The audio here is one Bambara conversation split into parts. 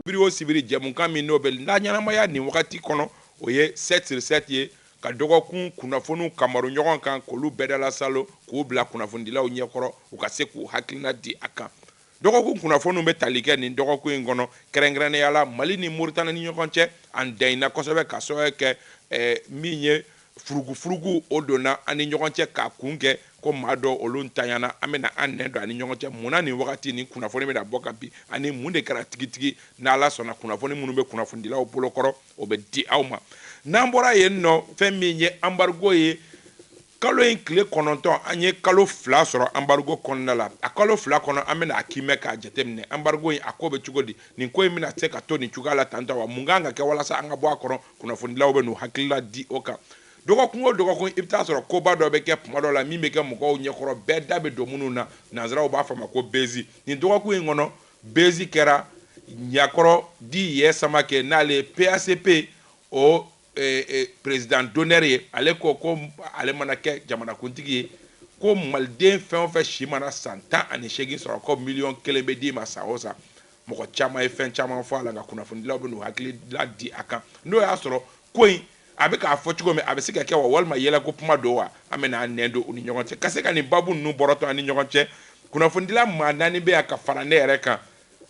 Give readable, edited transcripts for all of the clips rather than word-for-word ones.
Biro sibiri jamunkan min n'o bɛ laɲɛnamaya nin wagati kɔnɔ o ye 7/7 ye ka dɔgɔkun kunnafoniw kamaru ɲɔgɔn kan k'olu bɛɛ dala salo k'u bila kunnafonidilaw ɲɛkɔrɔ u ka se k'u hakilina di a kan. Dɔgɔkun kunnafoniw bɛ tali kɛ nin dɔgɔkun in kɔnɔ kɛrɛnkɛrɛnnenya la Mali ni Moritani ni ɲɔgɔn cɛ an dɛɲina kosɛbɛ ka sababu kɛ min ye furugufurugu o donna an ni ɲɔgɔn cɛ k'a kun kɛ ko maa dɔ olu ntanyana an bɛna an nɛn don ani ɲɔgɔn cɛ munna nin wagati ni kunnafoni bɛna bɔ ka bin ani mun de kɛra tigitigi n'Ala sɔnna kunnafoni minnu bɛ kunnafonidilaw bolokɔrɔ o bɛ di aw ma. N'an bɔra yen nɔ fɛn min ye embargo ye kalo in tile 9 an ye kalo 2 sɔrɔ embargo kɔnɔna la a kalo 2 kɔnɔ an bɛna a kimɛ k'a jateminɛ embargo in a ko bɛ cogo di nin ko in bɛna se ka to nin cogoya la tantɔ wa mun kan ka kɛ walasa an ka bɔ a kɔrɔ kunnafonidilaw bɛ n'u hakilila di o kan. Dɔgɔkun o dɔgɔkun i bɛ taa sɔrɔ koba dɔ bɛ kɛ tuma dɔ la min bɛ kɛ mɔgɔw ɲɛkɔrɔ bɛɛ da bɛ don minnu na nanzaraw b'a fɔ ma ko bezi nin dɔgɔkun in kɔnɔ bezi kɛra Ɲakɔrɔ di yɛ Samake n'ale PACP o président d'honneur ye ale ko ale mana kɛ jamanakuntigi ye ko maliden fɛn o fɛn si mana san 18 sɔrɔ ko miliyɔn 1 bɛ d'i ma san o san mɔgɔ caman ye fɛn caman fɔ a la nka kunnafonidilaw bɛ n'u hakili la di a kan n'o y'a sɔrɔ ko in a bɛ k'a fɔ cogo min a bɛ se ka kɛ wa walima yɛlɛko kuma don wa an bɛ n'an nɛn don u ni ɲɔgɔn cɛ ka se ka nin babu ninnu bɔrɔtɔ an ni ɲɔgɔn cɛ kunnafonidila maa 4 bɛ yan ka fara ne yɛrɛ kan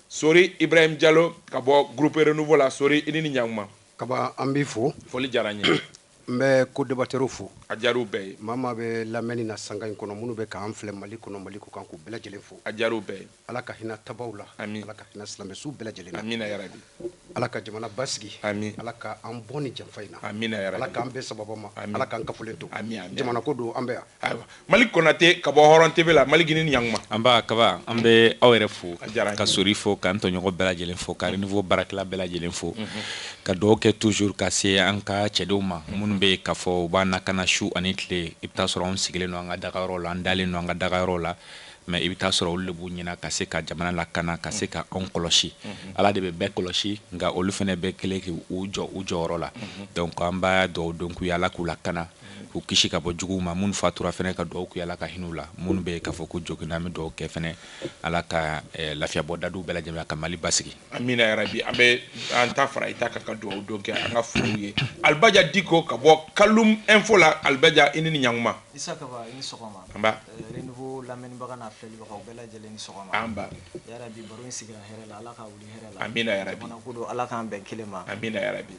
Sori Ibrahim Diallo ka bɔ groupe renouveau la Sori i ni ɲankuma kaba an b'i fo foli diyara n ye n bɛ co-débatteur fo a diyar'u bɛɛ ye maa bɛ lamɛnni na sanga in kɔnɔ minnu bɛ k'an filɛ Mali kɔnɔ Mali ko kan k'u bɛɛ lajɛlen fo a diyar'u bɛɛ ye Ala ka hinɛ tabaw la Amin Ala ka hinɛ silamɛsu bɛɛ lajɛlen na amina yarabi Ala ka jamana basigi Amin Ala ka an bɔ ni janfa in na amina yarabi Ala k'an bɛɛ sababa ma Ala k'an kafolen to jamana ko don an bɛ yan ayiwa Mali Konate ka bɔ Hɔrɔn TV la Mali Gini ni ɲankuma an b'a kaba an bɛ aw yɛrɛ fo ka Sori fo k'an tɔɲɔgɔn bɛɛ lajɛlen fo ka renouveau baarakɛla bɛɛ lajɛlen fo ka dugawu kɛ toujours ka se an ka cɛdenw ma minnu bɛ k'a fɔ u b'a nakana su ani tile i bɛ taa sɔrɔ an sigilen don an ka dagayɔrɔ la an dalen don an ka dagayɔrɔ la mais i bɛ taa sɔrɔ olu de b'u ɲɛna ka se ka jamana lakana ka se ka anw kɔlɔsi Ala de bɛ bɛɛ kɔlɔsi nka olu fana bɛɛ kelen k'u jɔ u jɔyɔrɔ la donc an b'a dugawu dɔn k'u ye Ala k'u lakana k'u kisi ka bɔ juguw ma minnu fatura fana ka dugawu k'u ye Ala ka hinɛ u la minnu bɛ k'a fɔ ko joginna an bɛ dugawu kɛ fana Ala ka lafiya bɔ dadiw bɛɛ lajɛlen ka Mali basigi amina yarabi an bɛ an ta fara i ta kan ka dugawu dɔn kɛ an ka foliw ye Albaja Diko ka bɔ Kalum Info la Albaja i ni ɲankuma Isa kaba i ni sɔgɔma anba renouveau lamɛnnibaga n'a filɛlibagaw bɛɛ lajɛlen ni sɔgɔma anba yarabi baro in sigira hɛrɛ la Ala ka wuli hɛrɛ la amina yarabi jamana ko don Ala k'an bɛn kelen ma amina yarabi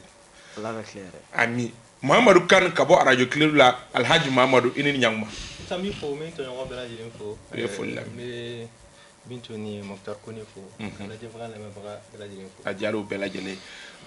Ala ka tile yɛrɛ ami Mahamadou Kane ka bɔ Radio Clé la Alhaji Mahamadou i ni ɲankuma Sami fo min tɔɲɔgɔn bɛɛ lajɛlen fo i ye foli la n bɛ Bintu ni Mokhtar Kone fo ka lajɛbaga lamɛnbaga bɛɛ lajɛlen fo a diyar'u bɛɛ lajɛlen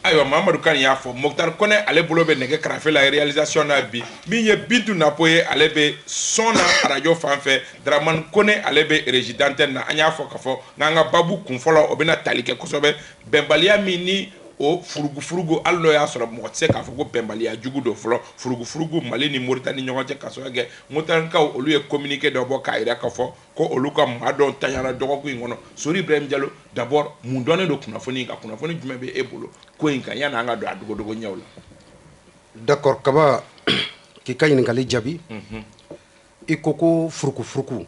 ayiwa Mahamadou Kane y'a fɔ Mokhtar Kone ale bolo bɛ nɛgɛ karafe la réalisation na bi min ye Bintu Napo ye ale bɛ son na radio fan fɛ Dramane Kone ale bɛ régie d'antenne na an y'a fɔ k'a fɔ n'an ka babu kun fɔlɔ o bɛna tali kɛ kosɛbɛ bɛnbaliya min ni o furugufurugu hali n'o y'a sɔrɔ mɔgɔ tɛ se k'a fɔ ko bɛnbaliya jugu don fɔlɔ furugufurugu Mali ni Moritani ni ɲɔgɔn cɛ ka sɔrɔ kɛ Moritanikaw olu ye communiqué dɔ bɔ k'a jira k'a fɔ ko olu ka maa dɔn tanyana dɔgɔkun in kɔnɔ Sori Ibrahim Diallo d'abord mun dɔnnen don kunnafoni kan kunnafoni jumɛn bɛ e bolo ko in kan yanni an ka don a dogodogo ɲɛw la d'accord kaba k'i ka ɲininkali jaabi i ko furukufuruku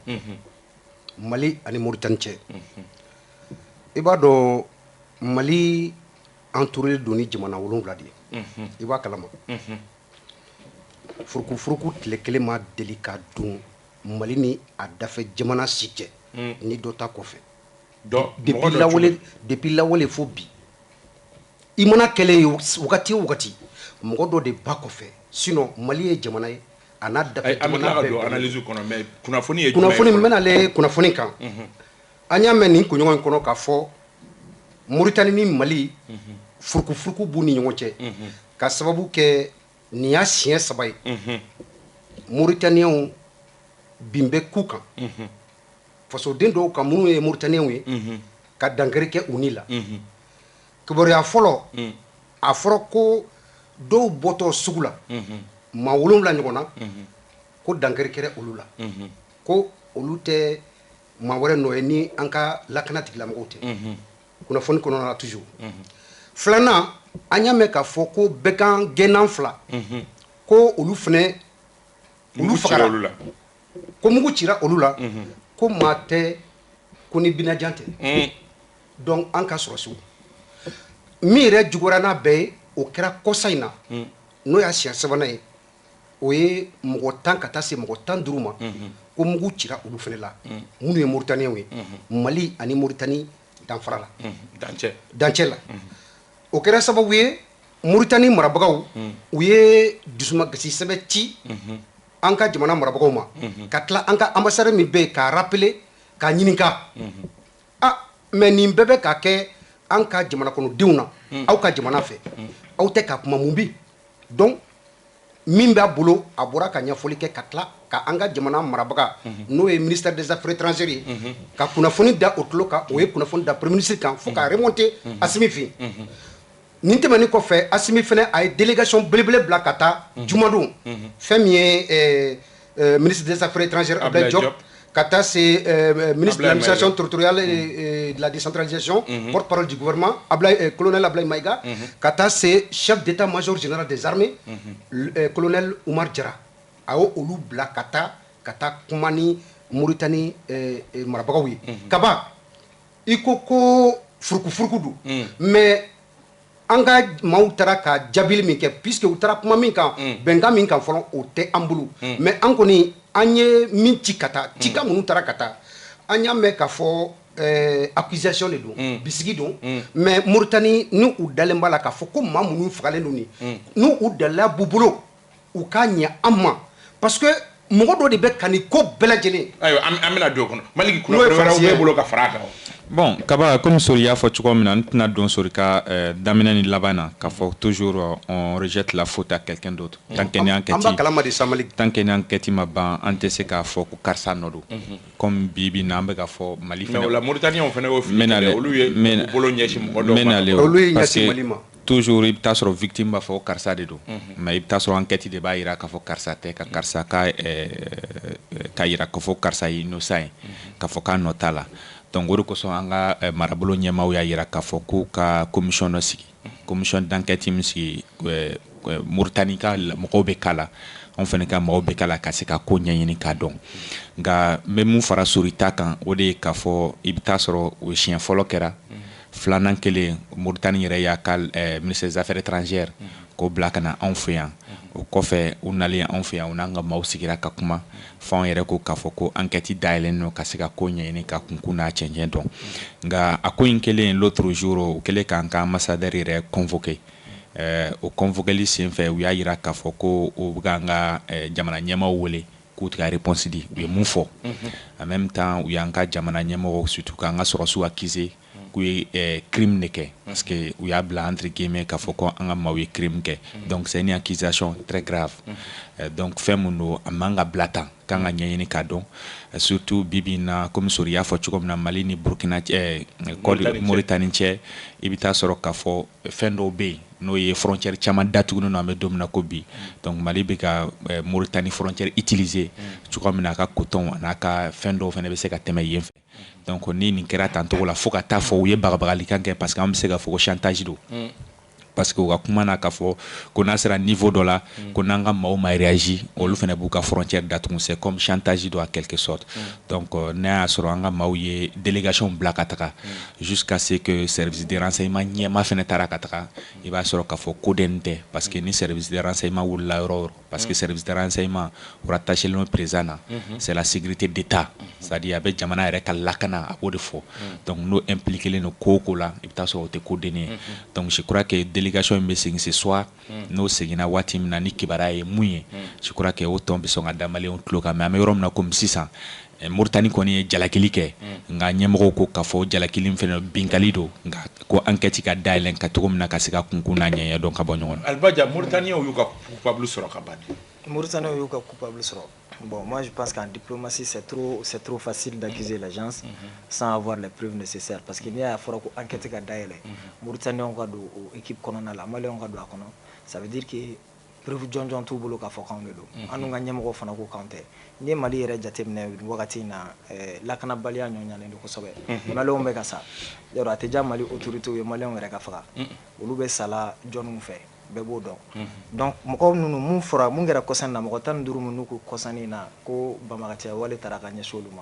Mali ani Moritani cɛ i b'a dɔn Mali entouré don ni jamana 7 de ye i b'a kalama furukufuruku tile kelen ma deli ka don Mali ni a dafɛ jamana si cɛ ni dɔ ta kɔfɛ depuis lawale fo bi i mana kɛlɛ ye wagati o wagati mɔgɔ dɔ de ba kɔfɛ sinon Mali ye jamana ye a n'a dafɛ jamana bɛɛ don analyse kɔnɔ mais kunnafoni ye kunnafoni min bɛna ale kunnafoni kan an y'a mɛn nin kunɲɔgɔn in kɔnɔ k'a fɔ Moritani ni Mali furukufuruku b'u ni ɲɔgɔn cɛ ka sababu kɛ nin y'a siɲɛ 3 ye Moritaniyɛnw bin bɛ ku kan fasoden dɔw kan minnu ye Moritaniyɛnw ye ka dankari kɛ u ni la kibaruya fɔlɔ a fɔra ko dɔw bɔtɔ sugu la maa 7 ɲɔgɔn na ko dankari kɛra olu la ko olu tɛ maa wɛrɛ nɔ ye ni an ka lakana tigilamɔgɔw tɛ kunnafoni kɔnɔna la toujours filanan an y'a mɛn k'a fɔ ko bɛkan gɛnnan 2 ko olu fana olu fagara ko mugu cira olu la ko maa tɛ ko ni binajan tɛ donc an ka sɔrɔ siw min yɛrɛ juguyara n'a bɛɛ ye o kɛra kɔsa in na n'o y'a siɲɛ sabanan ye o ye mɔgɔ 10 ka taa se mɔgɔ 15 ma ko mugu cira olu fɛnɛ la minnu ye Mauritaniens ye Mali ani Mauritanie danfara la dancɛ la o kɛra sababu ye Mauritanie marabagaw u ye dusumagasi sɛbɛ ci an ka jamana marabagaw ma ka tila an ka ambassadeur min bɛ yen k'a rappeler k'a ɲininka mais nin bɛɛ bɛ ka kɛ an ka jamana kɔnɔdenw na aw ka jamana fɛ aw tɛ ka kuma mun bi donc min b'a bolo a bɔra ka ɲɛfɔli kɛ ka tila ka an ka jamana marabaga n'o ye ministère des affaires étrangères ye ka kunnafoni da o tulo kan o ye kunnafoni da premier ministre kan fo ka remonter Assimi fɛ nin tɛmɛnen kɔfɛ Assimi fɛnɛ a ye délégation belebele bila ka taa jumadon fɛn min ye ministre des affaires étrangères Abdoulaye Diop ka taa se ministre de l'administration territoriale et de la décentralisation porte-parole du gouvernement colonel Abdoulaye Maïga ka taa se chef d'état-major général des armées colonel Oumar Diarra a y'o olu bila ka taa kuma ni Mauritanie marabagaw ye kaba i ko furukufuruku don mais an ka maaw taara ka jaabili min kɛ puisque u taara kuma min kan bɛnkan min kan fɔlɔ o tɛ an bolo mais an kɔni an ye min ci ka taa cika minnu taara ka taa an y'a mɛn k'a fɔ accusation de don bisigi don mais Mauritanie ni u dalen b'a la k'a fɔ ko maa minnu fagalen don nin n'u u dalila b'u bolo u k'a ɲɛ an ma parce que mɔgɔ dɔ de bɛ ka nin ko bɛɛ lajɛlen ayiwa an bɛna don o kɔnɔ Maliki kunnafoni wɛrɛw b'e bolo ka fara a kan bon Kaba comme Sori y'a fɔ cogo min na n tɛna don Sori ka daminɛ ni laban na k'a fɔ toujours on rejette la faute à quelqu'un d'autre tant que ni enquête ma ban an tɛ se k'a fɔ ko karisa nɔ don comme bi bi na an bɛ k'a fɔ Mali fɛnɛ la Mauritaniens fɛnɛ y'o fili olu ye bolo ɲɛsin mɔgɔ dɔw ma olu ye ɲɛsin Mali ma toujours i bɛ taa sɔrɔ victime b'a fɔ ko karisa de don mais i bɛ taa sɔrɔ enquête de b'a yira k'a fɔ karisa tɛ ka karisa ka yira k'a fɔ karisa ye innocent ye k'a fɔ k'a nɔ t'a la donc o de kosɔn an ka marabolo ɲɛmaaw y'a yira k'a fɔ k'u ka commission dɔ sigi commission d'enquête min sigi Mauritanie ka mɔgɔw bɛ k'a la anw fɛnɛ ka mɔgɔw bɛ k'a la ka se ka ko ɲɛɲini k'a dɔn nka n bɛ mun fara Sori ta kan o de ye k'a fɔ i bɛ taa sɔrɔ o siɲɛ fɔlɔ kɛra filanan kelen Mauritanie yɛrɛ y'a ka ministre des affaires étrangères k'o bila ka na anw fɛ yan o kɔfɛ u nalen anw fɛ yan u n'an ka maaw sigira ka kuma f'anw yɛrɛ ko k'a fɔ ko enquête dayɛlɛlen don ka se ka ko ɲɛɲini ka kunkun n'a cɛncɛn dɔn nka a ko in kɛlen l'autre jour o kɛlen k'an ka ambassadeur yɛrɛ convoqué o convoqueli sen fɛ u y'a yira k'a fɔ ko u bɛ k'an ka jamana ɲɛmaaw wele k'u tɛ ka réponse di u ye mun fɔ en même temps u y'an ka jamana ɲɛmɔgɔw surtout k'an ka sɔrɔsiw accusé k'u ye crime de kɛ parce que u y'a bila entre guillemets k'a fɔ ko an ka maaw ye crime kɛ donc c'est une accusation très grave donc fɛn mun don a man ka bila tan kan ka ɲɛɲini k'a dɔn surtout bibi na comme Sori y'a fɔ cogo min na Mali ni Burkina Mauritanie cɛ i bɛ taa sɔrɔ k'a fɔ fɛn dɔw bɛ yen n'o ye frontière caman datugunen an bɛ don min na ko bi donc Mali bɛ ka Mauritanie frontière utiliser cogo min na a ka coton a n'a ka fɛn dɔw fana bɛ se ka tɛmɛ yen fɛ donc ni nin kɛra tan togo la fo ka taa fɔ u ye bagabagalikan kɛ parce que an bɛ se ka fɔ ko chantage don parce que u ka kuma na k'a fɔ ko n'a sera niveau dɔ la ko n'an ka maaw ma réagi olu fana b'u ka frontière datugu c'est comme chantage don en quelque sorte donc n'a y'a sɔrɔ an ka maaw ye délégation bila ka taga jusqu'à ce que service de renseignement ɲɛma fana taara ka taga i b'a sɔrɔ k'a fɔ ko den tɛ parce que ni service de renseignement wulila yɔrɔ o yɔrɔ parce que service de renseignement rattaché le président na c'est la sécurité d'État c'est-à-dire a bɛ jamana yɛrɛ ka lakana a b'o de fɔ donc n'o impliqué len don ko o ko la i bɛ taa sɔrɔ o tɛ ko den ye donc je crois que délégation in bɛ segin ce soir n'o seginna waati min na ni kibaruya ye mun ye je crois que o tɔn bɛ sɔn ka da maliyɛnw tulo kan mais an bɛ yɔrɔ min na komi sisan Mauritanie kɔni ye jalakili kɛ nka ɲɛmɔgɔw ko k'a fɔ jalakili in fana binkali don nka ko enquête ka dayɛlɛn ka cogo min na ka se ka kunkun n'a ɲɛɲɛ dɔn ka bɔ ɲɔgɔn na. Albaja Mauritaniens y'u ka coupable sɔrɔ ka ban. Mauritaniens y'u ka coupable sɔrɔ. Bon, moi je pense qu'en diplomatie c'est trop facile d'accuser l'agence sans avoir les preuves nécessaires parce que n'i y'a fɔra ko enquête ka dayɛlɛ Mauritaniens ka don o équipe kɔnɔna la Maliens ka don a kɔnɔ ça veut dire que preuve jɔnjɔn t'u bolo k'a fɔ k'anw de don an n'u ka ɲɛmɔgɔw fana ko k'anw tɛ n'i ye Mali yɛrɛ jateminɛ wagati in na lakanabaliya ɲɔɲalen don kosɛbɛ Maliens bɛ ka sa yɔrɔ a tɛ diya Mali autorités ye Maliens yɛrɛ ka faga olu bɛ sala jɔnniw fɛ bɛɛ b'o dɔn donc mɔgɔw ninnu mun fɔra mun kɛra kɔsan na mɔgɔ 15 minnu ko kɔsannin na ko banbagatiya wale taara ka ɲɛsin olu ma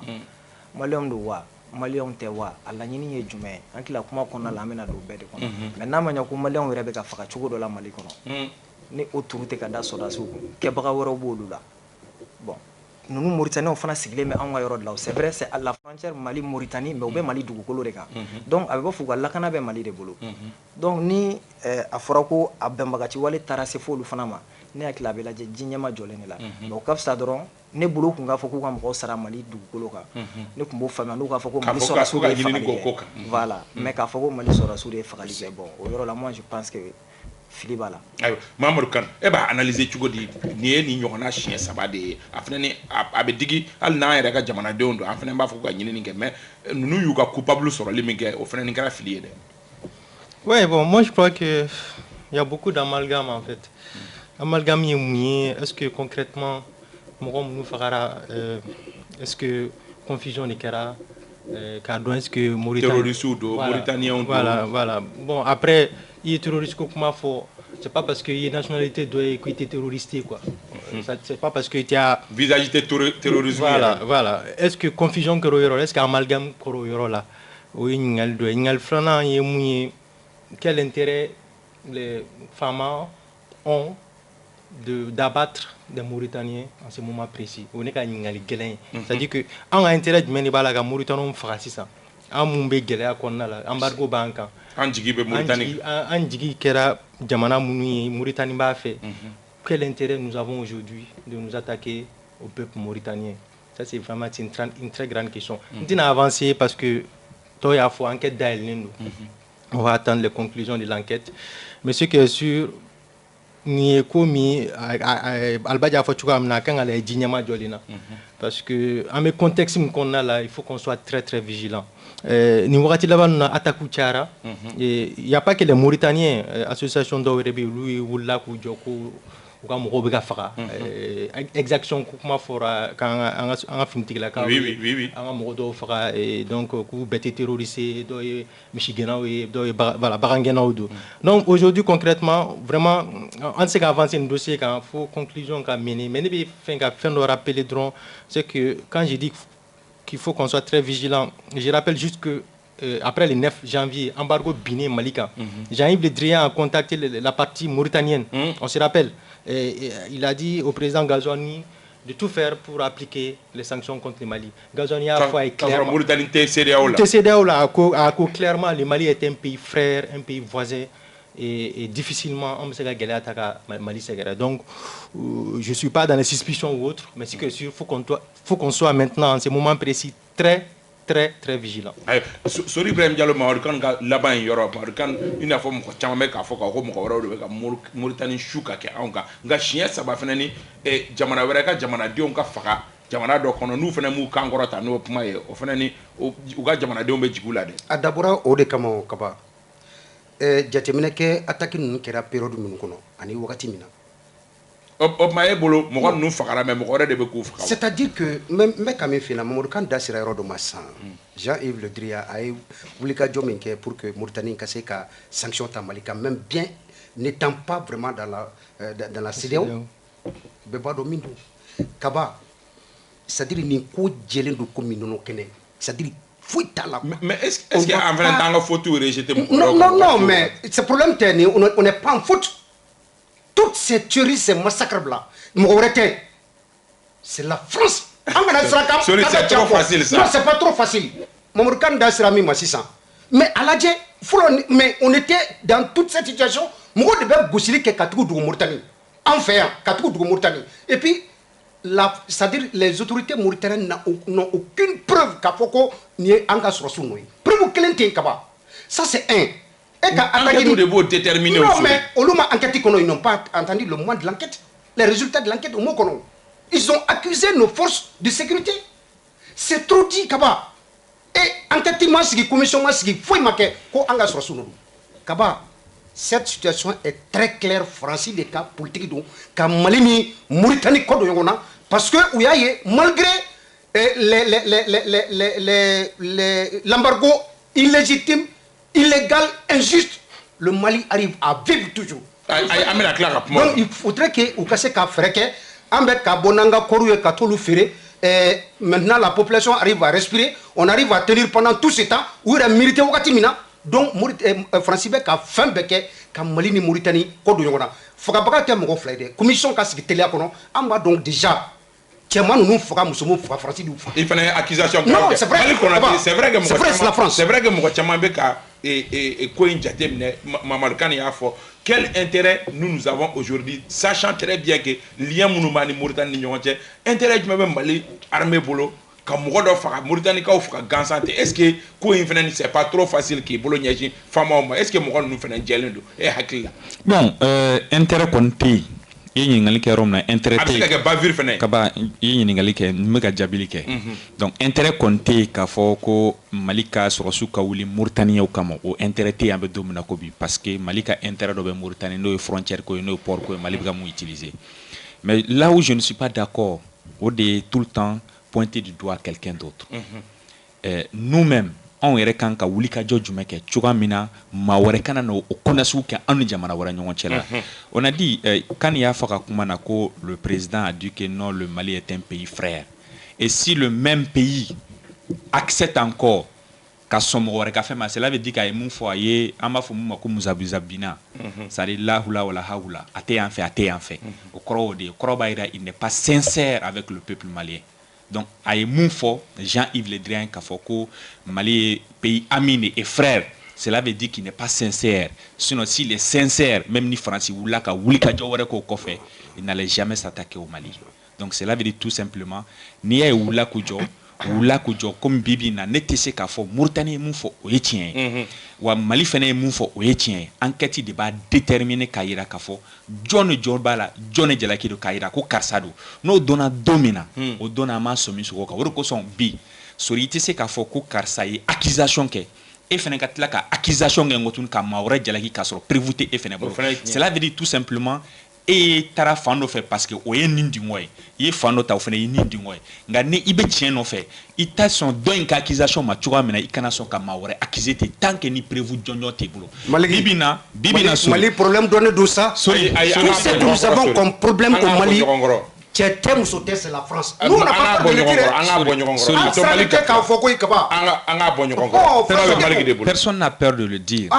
Maliens don wa maliyɛnw tɛ wa a laɲini ye jumɛn ye an kila kuma kɔnɔna la an bɛna don bɛɛ de kɔnɔ mais n'a ma ɲɛ ko maliyɛnw yɛrɛ bɛ ka faga cogo dɔ la Mali kɔnɔ ni o turu tɛ ka da sɔrɔdasiw kun kɛbaga wɛrɛw b'olu la bon ninnu Mauritaniens fana sigilen bɛ anw ka yɔrɔ de la c'est vrai c'est à la frontière Mali Mauritanie mais u bɛ Mali dugukolo de kan donc a bɛ bɔ f'u ka lakana bɛ Mali de bolo donc ni a fɔra ko a bɛnbagaci wale taara se f'olu fana ma ne hakili a bɛ lajɛ ji ɲɛma jɔlen de la mais o ka fisa dɔrɔn ne bolo kun k'a fɔ k'u ka mɔgɔw sara Mali dugukolo kan ne kun b'o faamuya n'u k'a fɔ ko Mali sɔrɔdasiw de ye fagali kɛ voilà mais k'a fɔ ko Mali sɔrɔdasiw de ye fagali kɛ bon o yɔrɔ la moi je pense que fili b'a la ayiwa Mamadou Kane e b'a analyser cogo di nin ye nin ɲɔgɔnna siɲɛ 3 de ye a fana ni a bɛ digi hali n'an yɛrɛ ka jamanadenw don an fana b'a fɔ ka ɲinini kɛ mais ninnu y'u ka coupable sɔrɔli min kɛ o fana nin kɛra fili ye dɛ. Ouais, bon, moi je crois que il y a beaucoup d'amalgame en fait. Amalgame est mouillé. Est-ce que concrètement, est-ce que confusion n'est qu'à est-ce que Mauritaniens voilà. Bon, après, il est terroriste comment faut. C'est pas parce qu'il y a nationalité doit être terroriste quoi. C'est pas parce que tu as visage terrorisme. Voilà. Est-ce que confusion que est-ce qu'amalgame que là. Oui, il y a frana est mouillé. Quel intérêt les femmes ont d'abattre des Mauritaniens en ce moment précis. On est quand même c'est-à-dire que on a intérêt de mener la Mauritanie français ça. En mumbe gelea konna la embargo banka. Anjigi be Mauritanie. Anjigi kera jamana munu Mauritanie ba fait. Quel intérêt nous avons aujourd'hui de nous attaquer au peuple mauritanien? Ça c'est vraiment une très grande question. On a avancé parce que toi il faut enquête d'Aïlendo. On va attendre les conclusions de l'enquête. Mais ce qui est sûr, ni komi albadia fotuka amna kanga la jinyama jolina parce que en me contexte qu'on a là il faut qu'on soit très très vigilant ni wakati là on attaque Tchara et il y a pas que les Mauritaniens association d'Orebi lui ou là ku joko ou ka fara exaction kuma fora quand en film tigla ka oui en modo fara et donc ku bête terrorisé do Michigana do voilà barangena ou donc aujourd'hui concrètement vraiment on sait qu'avancer un dossier quand faut conclusion qu'a mener mais ne fin de rappeler drone c'est que quand je dis qu'il faut qu'on soit très vigilant je rappelle juste que après le 9 janvier, embargo Biné Malika. Jean-Yves Le Drian a contacté la partie mauritanienne. On se rappelle. Et il a dit au président Ghazouani de tout faire pour appliquer les sanctions contre le Mali. Ghazouani a fait clairement. TCDAO a clairement le Mali est un pays frère, un pays voisin. Et difficilement, on sait que Mali s'est donc, je ne suis pas dans les suspicions ou autres, mais c'est que sûr, faut qu'on soit maintenant, en ce moment précis, très vigilant. Sori Ibrahim Diallo Maurikan ga laban yoro Maurikan ina fo mo chama me ka fo ka ko mo ko woro ka Mauritanie shuka ke anka nga chien saba fenani e jamana wera ka jamana dion ka faka jamana do kono nu fena mu kangorota no puma ye o fenani o ga jamana dion be jigula de adabura o de kama kaba jatemine ke attaque nu kera période mun kono ani wakati mina c'est-à-dire que même quand même finalement quand dasira yoro do massan Jean-Yves Le Drian a voulu ka jominke pour que Mauritanie kasse ka sanction ta Malika même bien n'étant pas vraiment dans la CEDEAO beba do mindu kaba c'est-à-dire ni ko jelen do ko minono kene c'est-à-dire mais est-ce qu'il y a un vrai temps photo rejeté non mais ce problème on n'est pas en faute. Toutes ces tueries, ces massacres-là, c'est la France. C'est trop facile ça. Non, c'est pas trop facile. Mais à la mais on était dans toute cette situation. Et puis, c'est-à-dire les autorités mauritaniennes n'ont aucune preuve qu'à Foko n'y ait un gars sur son nom. Preuve ça c'est un. Déterminer non, mais ils n'ont pas entendu le mois de l'enquête. Les résultats de l'enquête, ils ont accusé nos forces de sécurité. C'est trop dit, Kaba. Et enquête, commission, Kaba, cette situation est très claire, Francis, les cas politiques, comme Malini, Mauritanie, parce que, malgré l'embargo illégitime, illégal, injuste, le Mali arrive à vivre toujours. Donc il faudrait que vous cassez qu'à faire que Ambek Kabonanga Koru et Katolu Fere Et maintenant, la population arrive à respirer. On arrive à tenir pendant tout ce temps. Où il a mérité wakati mina. Donc, Francis Beck a fait beke ka Mali ni Mauritanie kodo yongona. Foka baka ke mogo flaide. Commission ka sigi télé kono. Amba donc déjà. Tiens-moi nous foka musomo foka Francis du. Il fallait accusation. Non, c'est vrai. C'est vrai que c'est vrai, c'est la France. C'est vrai que mogo chama beka et quoi injate mne Mamarkani a fort. Quel intérêt nous avons aujourd'hui, sachant très bien que lien Mounoumani Mauritanie Nyonche, intérêt du même Mali armée bolo, comme Mouro Fara Mauritanie ka fera gansante. Est-ce que quoi c'est pas trop facile que Bolognaji femme est-ce que Mouro nous fait un gelendo et hakila. Bon, intérêt compté. Yingali ke romna intérêt kaba yingali ke mega jabili ke donc intérêt compté ka foko Malika sorosu ka wuli Mauritanie kama o intérêt te ambe domina ko bi parce que Malika intérêt do be Mauritanie no frontière ko no port ko Mali ga mu utiliser. Mais là où je ne suis pas d'accord au de tout le temps pointer du doigt quelqu'un d'autre. Nous-mêmes on yɛrɛ kan ka wuli ka jɔ jumɛn kɛ cogoya min na maa wɛrɛ kana na o kɔnɔsiw kɛ an ni jamana wɛrɛ ɲɔgɔn cɛ la. On a dit kan y'a fɔ ka kuma na ko le président a dit que non, le Mali est un pays frère, et si le même pays accepte encore ka sɔmɔgɔ wɛrɛ ka fɛn ma, cela veut dire k'a ye mun fɔ a ye an b'a fɔ mun ma ko muzabuzabina, c'est à dire lahula wala hawula, a tɛ yan fɛ a tɛ yan fɛ, o kɔrɔ o de ye, kɔrɔ b'a jira il n'est pas sincère avec le peuple malien. Donc, à Mounfo, Jean-Yves Le Drian, Kafoko, Mali, pays ami et frère, cela veut dire qu'il n'est pas sincère. Sinon, s'il est sincère, même ni Francis ou Laka ou Lika Djawareko Kofe, il n'allait jamais s'attaquer au Mali. Donc, cela veut dire tout simplement, ni a ou Lakujo, ou Lakujo, comme Bibi n'a n'était qu'à fond, Mauritanie Mounfo, ou Etien, ou Mali Fene Mounfo, ou Etien, enquête de bas déterminé Kaira Kafo, John Jorbala, John Jalaki de Kaira, ko Karsado, no dona domina, o dona ma somi sukoka, ou son bi, sorite se Kafo ko Karsaye, accusation ke, et fene katla ka accusation ngotun ka maure Jalaki Kasro, prévouté et fene. Cela veut dire tout simplement, et tara fando fait parce que o ye nindi ngoy ye fando ta ofene nindi ngoy nga ne ibe tien no fait ita son don ka accusation ma tuwa mena ikana son ka mawre accusé te tant que ni prévu jonjo te bulo bibina Mali problème donné de ça tout ce que nous avons comme problème au Mali c'est la France. Nous on n'a pas peur de le dire. Personne n'a peur de le dire.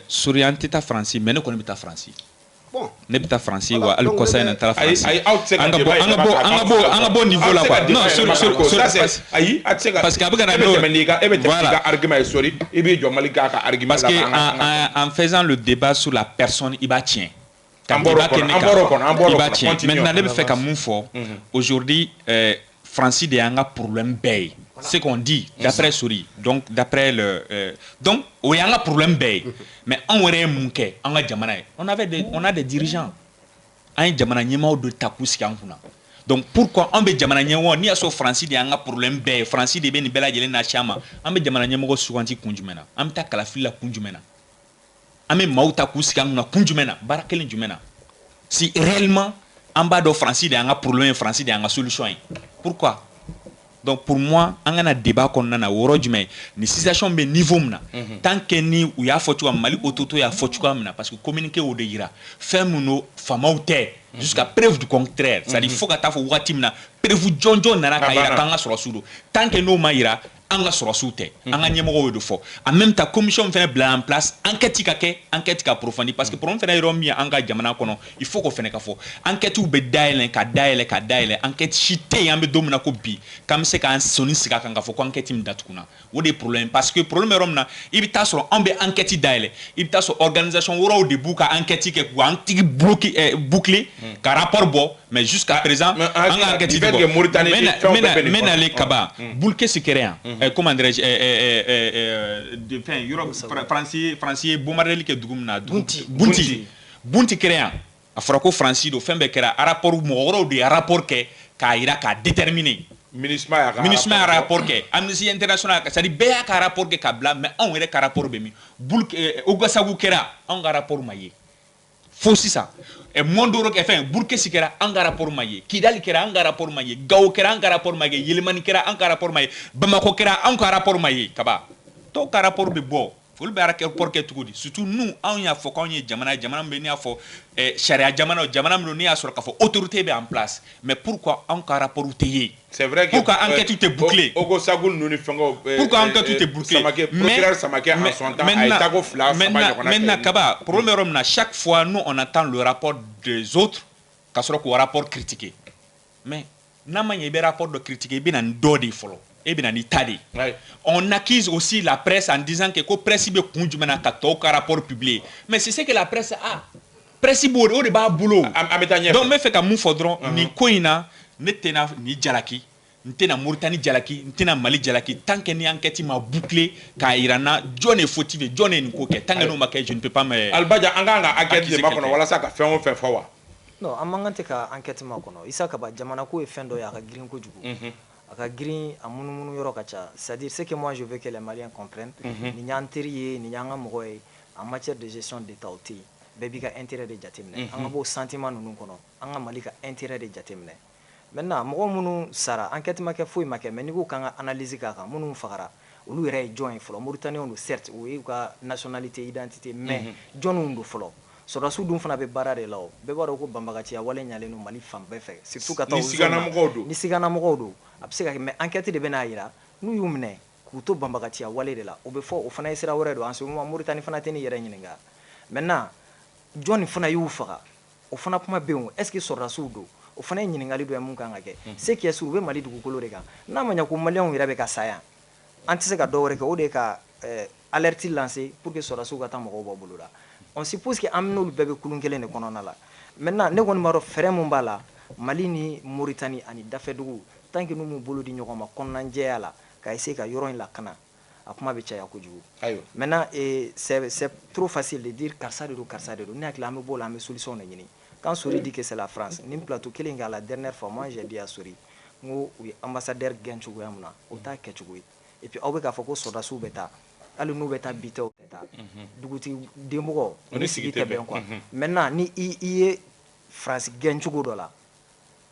Soriante France, mais ne connaît pas France. Bon, ne pas France ou al conseil n'entend France. Un bon niveau là bas. Non, parce qu'en faisant le débat sur la personne, il va tient. Maintenant, ne fait qu'à mon fort. Aujourd'hui, Francis de un problème bay. Ce qu'on dit d'après Sori, donc d'après le donc il y a un problème bay, mais on aurait manqué on a des dirigeants un jamana nyema de takusi kankuna. Donc pourquoi on be jamana nyema ni aso Francis de un problème bay, Francis de ben bela jele na chama on be jamana nyema go suwanti kunjumena am ta kala fila kunjumena ame mauta kusi kankuna kunjumena barakelen jumena. Si réellement en bas de Francis de un problème, Francis de un solution, pourquoi? Donc pour moi, on a un débat qu'on a aujourd'hui, ni situation be niveau mna. Tant que ni ou ya fotu Mali ototo ya fotu mna parce que communiquer au deira, faire no fama ou te jusqu'à preuve du contraire. Ça dit faut que ta fo wati mna preuve jonjo na kaira kanga sur sudo. Tant que no maïra anga sur soute, anga nyemo de fo. En même temps commission fait bla en place, enquête ka approfondie parce que pour on faire romi anga jamana kono, il faut qu'on fait ka fo. Enquête ou be daile ka daile, enquête chité yambe domina ko bi. Comme c'est quand soni sika kanga fo ko enquête im datukuna. Ou des problèmes parce que problème romna, ibita sur ambe enquête daile, ibita sur organisation wora au début ka enquête ke ko anti bouclé ka rapport bo, mais jusqu'à présent anga enquête de mais les kaba, boulke sikérien. Comment dirais-je Europe français bombardé que dugumna bunti créant a frako français do fembe kera rapport mo de rapport ke ka ira ka déterminer ministre rapport ke Amnesty International ça dit be ka rapport ke kabla mais on ira ka rapport be mi bulk ogasagu kera on ga rapport maye faut si ça et mondoro ke fin burke sikera an ga rapport maye kidali kera an ga rapport maye gawo kera an ga rapport maye yelemani kera an ga rapport maye bamako kera an ga rapport maye kaba to ka rapport be bo fol be ara pour que tugudi surtout nous on ya fo ko on jamana be ni afo sharia jamana mi ni asoro ka fo autorité be en place mais pourquoi on ka rapport outeyé c'est vrai que pourquoi enquête tout est bouclé ogo sagul nuni fengo pourquoi enquête tout est bouclé procureur Samake en son temps a été go fla maintenant kaba problème na chaque fois nous on attend le rapport des autres ka soro ko rapport critiqué mais na manye be rapport de critiquer bi na ndodi folo et bien on accuse aussi la presse en disant que la presse be kunjumena ka to ka rapport publié mais c'est ce que la presse a presse bo o de ba boulot donc me fait ka mu fodron ni koina ne tena ni jalaki ntena Mauritanie jalaki ntena Mali jalaki tant que ni enquête ma bouclé ka irana John est fautif John est nko ke tant que no makai je ne peux pas me Albaja anga enquête de makono wala sa ka fait on fait fawa non amangante ka enquête makono isaka ba jamana ko e fendo ya ka green ko jugu aka green amunu yoro kacha c'est-à-dire ce que moi je veux que les Maliens comprennent ni nyantiri ni nyanga mogoy en matière de gestion d'état oti bebi ka intérêt de jatemne anga bo sentiment nunu kono anga Mali ka intérêt de jatemne maintenant mogo munu sara enquête make foi make mais ni ko kanga analyse ka ka munu fagara olu yɛrɛ join folo Mauritanie on certes oui ka nationalité identité mais jonu ndo folo sɔrɔdasiw dun fana bɛ baara de la o bɛɛ b'a dɔn ko banbagaciya wale ɲalen no Mali fan bɛɛ fɛ surtout ka taa ni sigana mɔgɔw do a bɛ se ka kɛ mais enquête de bɛ n'a yira n'u y'u minɛ k'u to banbagaciya wale de la o bɛ fɔ o fana ye sira wɛrɛ do en ce moment Mauritanie fana tɛ ni yɛrɛ ɲininka maintenant jɔn fana y'u faga o fana kuma bɛ yen est ce que sɔrɔdasiw do o fana ye ɲininkali dɔ ye mun kan ka kɛ ce qui est sûr u bɛ Mali dugukolo de kan n'a ma ɲɛ ko maliyɛnw yɛrɛ bɛ ka sa yan an tɛ se ka dɔ wɛrɛ kɛ o de ye ka alerte lancer pour que sɔrɔdasiw ka taa mɔgɔw bɔ bolo la on suppose que n'olu bɛɛ bɛ kulun kelen de kɔnɔna la maintenant ne kɔni b'a dɔn fɛɛrɛ mun b'a la Mali ni Mauritanie ani dafɛdugu tant que n'u m'u bolo di ɲɔgɔn ma kɔnɔnajɛya la ka essayer ka yɔrɔ in lakana a kuma bɛ caya kojugu maintenant c'est trop facile de dire karisa de do ne hakili an bɛ bɔ la an bɛ solution de ɲini quand Sori dit que c'est la France ni plateau kelen k'a la dernière fois moi j'ai dit à Sori n ko u ye ambassadeur gɛn cogoya mun na o t'a kɛcogo ye et puis aw bɛ k'a fɔ ko sɔrɔdasiw bɛ taa hali n'u bɛ taa bi tɛ o tɛ taa dugutigi denmɔgɔ o ni sigi tɛ bɛn quoi maintenant ni i ye France gɛn cogo dɔ la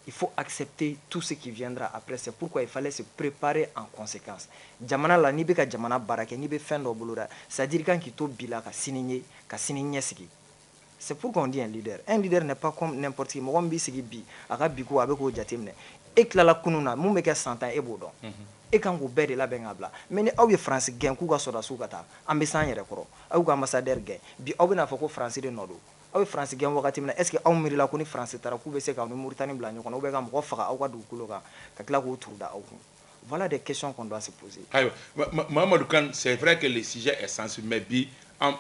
il faut accepter tout ce qui viendra après c'est pourquoi il fallait se préparer en conséquence jamana la n'i bɛ ka jamana baara kɛ n'i bɛ fɛn dɔ bolo da c'est-à-dire kan k'i to bi la ka sini ye ka sini ɲɛsigi c'est pourquoi on dit un leader n'est pas comme n'importe qui mɔgɔ min b'i sigi bi a ka bi ko a bɛ k'o jateminɛ e tilala kunun na mun bɛ kɛ 100 ans e b'o dɔn e kan k'o bɛɛ de labɛn ka bila mais ni aw ye France gɛn k'u ka sɔrɔdasiw ka taa an bɛ s'an yɛrɛ kɔrɔ aw y'u ka ambassadeur gɛn bi aw bɛna fɔ ko France de nɔ don aw ye France gɛn wagati min na est ce que aw miirila ko ni France taara k'u bɛ se k'aw ni Mauritanie bila ɲɔgɔn na ou bien ka mɔgɔ faga aw ka dugukolo kan ka tila k'o turu da aw kun voilà des questions qu'on doit se poser. Mamadou Kane, c'est vrai que le sujet est sensible mais bi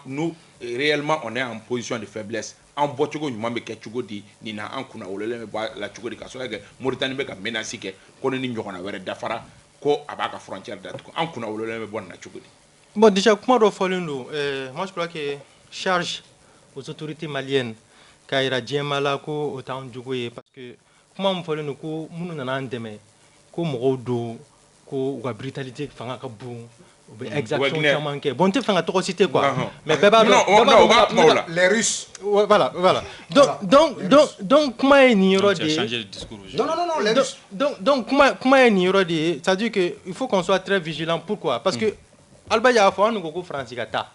nous réellement on est en position de faiblesse an bɔcogo ɲuman bɛ kɛ cogo di nin na an kunna wololen bɛ bɔ la cogo di ka sɔrɔ kɛ Mauritanie bɛ ka menace kɛ ko ni ɲɔgɔnna wɛrɛ dafara ko a b'a ka frontière datugu an kunna wololen bɛ bɔ nin na cogo di. Bon déjà kuma dɔ fɔlen don moi je crois que charge aux autorités maliennes k'a yira diɲɛma la ko o t'an jogo ye parce que kuma min fɔlen don ko minnu nana an dɛmɛ ko mɔgɔw don ko u ka brutalité fanga ka bon u bɛ exaction caman kɛ bon n tɛ fɛ ka tɔgɔ citer quoi mais bɛɛ b'a dɔn les Russes voilà donc kuma ye nin yɔrɔ de ye non les Russes donc kuma ye nin yɔrɔ de ye c'est à dire que il faut qu'on soit très vigilant pourquoi parce que Alba y'a fɔ an ko France ka taa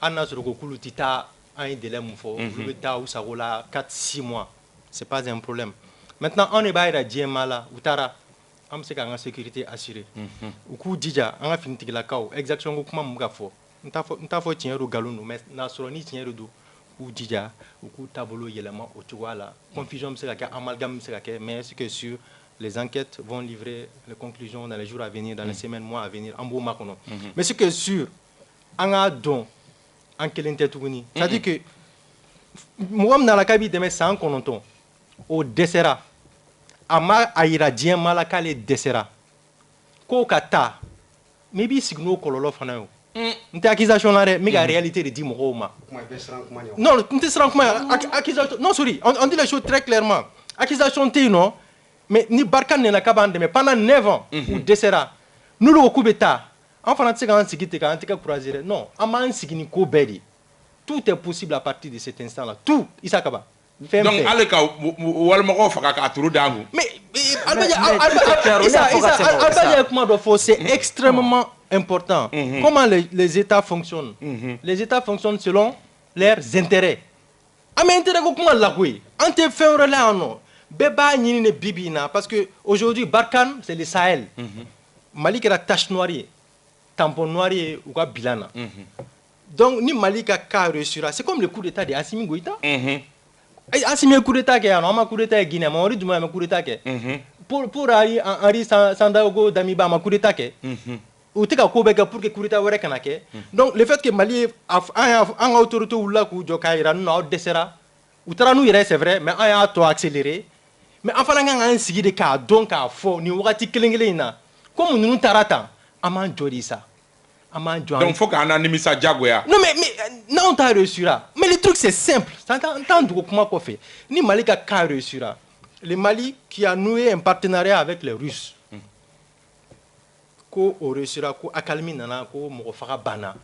an n'a sɔrɔ ko k'olu tɛ taa an ye délai mun fɔ olu bɛ taa u sago la 4-6 mois c'est pas un problème maintenant an de b'a yira diɲɛma la u taara an bɛ se k'an ka sécurité assurer u k'u jija an ka finitigilakaw exaction ko kuma mun bɛ ka fɔ n t'a fɔ tiɲɛ do nkalon do mais n'a sɔrɔ ni tiɲɛ de do k'u jija u k'u taabolo yɛlɛma o cogoya la confusion bɛ se ka kɛ amalgame bɛ se ka kɛ mais ce qui est sûr les enquêtes vont livrer les conclusions dans les jours à venir dans les semaines mois à venir an b'o makɔnɔ mais ce qui est sûr an k'a dɔn an kelen tɛ tuguni c'est à dire que mɔgɔ min nana k'a b'i dɛmɛ san 9 o dɛsɛra a ma a yira diɲɛma la k'ale dɛsɛra k'o ka taa mais i b'i sigi n'o kɔlɔlɔ fana ye o n tɛ accusation la dɛ n bɛ ka réalité de di mɔgɔw ma non n tɛ siran kuma accusation non sori on dit les choses très clairement accusation tɛ yen nɔ mais ni Barkhane nana k'a b'an dɛmɛ pendant 9 ans u dɛsɛra n'olu ko k'u bɛ taa an fana tɛ se k'an sigi ten k'an tɛgɛ croiser dɛ non an b'an sigi ni ko bɛɛ de tout est possible à partir de cet instant là tout Issa Kaba. Donc ale ka walimɔgɔw faga k'a turu d'an kun. mais Alba ye kuma dɔ fɔ c'est extrêmement important. Comment les États fonctionnent? Les États fonctionnent selon leurs intérêts. Ah mais intérêt comment la couille? Ante fait un relais non. Beba ni ne bibina parce que aujourd'hui Barkhane c'est le Sahel. Mali qui a la tache noire, tampon noir ou quoi bilana. Donc ni Mali qui a réussi, c'est comme le coup d'état de Assimi Goïta. Assimi coup d'état qui a un coup d'état Guinée, mais on dit du moins un coup d'état qui pour Henri Sandaogo Damiba un coup d'état qui ou t'es qu'à Kobe pour que coup d'état ouais kanake. Donc le fait que Mali a une autorité ou là où Jokaïra nous dessera ou t'as nous irait c'est vrai, mais a tout accéléré. Mais enfin on a un sigi de cas donc à faux ni ouati kelengelina. Comme nous tarata, aman jodi ça. Aman jodi. Donc faut qu'on anime ça Diagoya. Non mais non t'as réussi là. Mais le truc c'est simple. T'entends comment qu'on fait. Ni Mali qui a réussi là. Le Mali qui a noué un partenariat avec les Russes. Ko au réussira ko akalmi nana ko mo fara bana.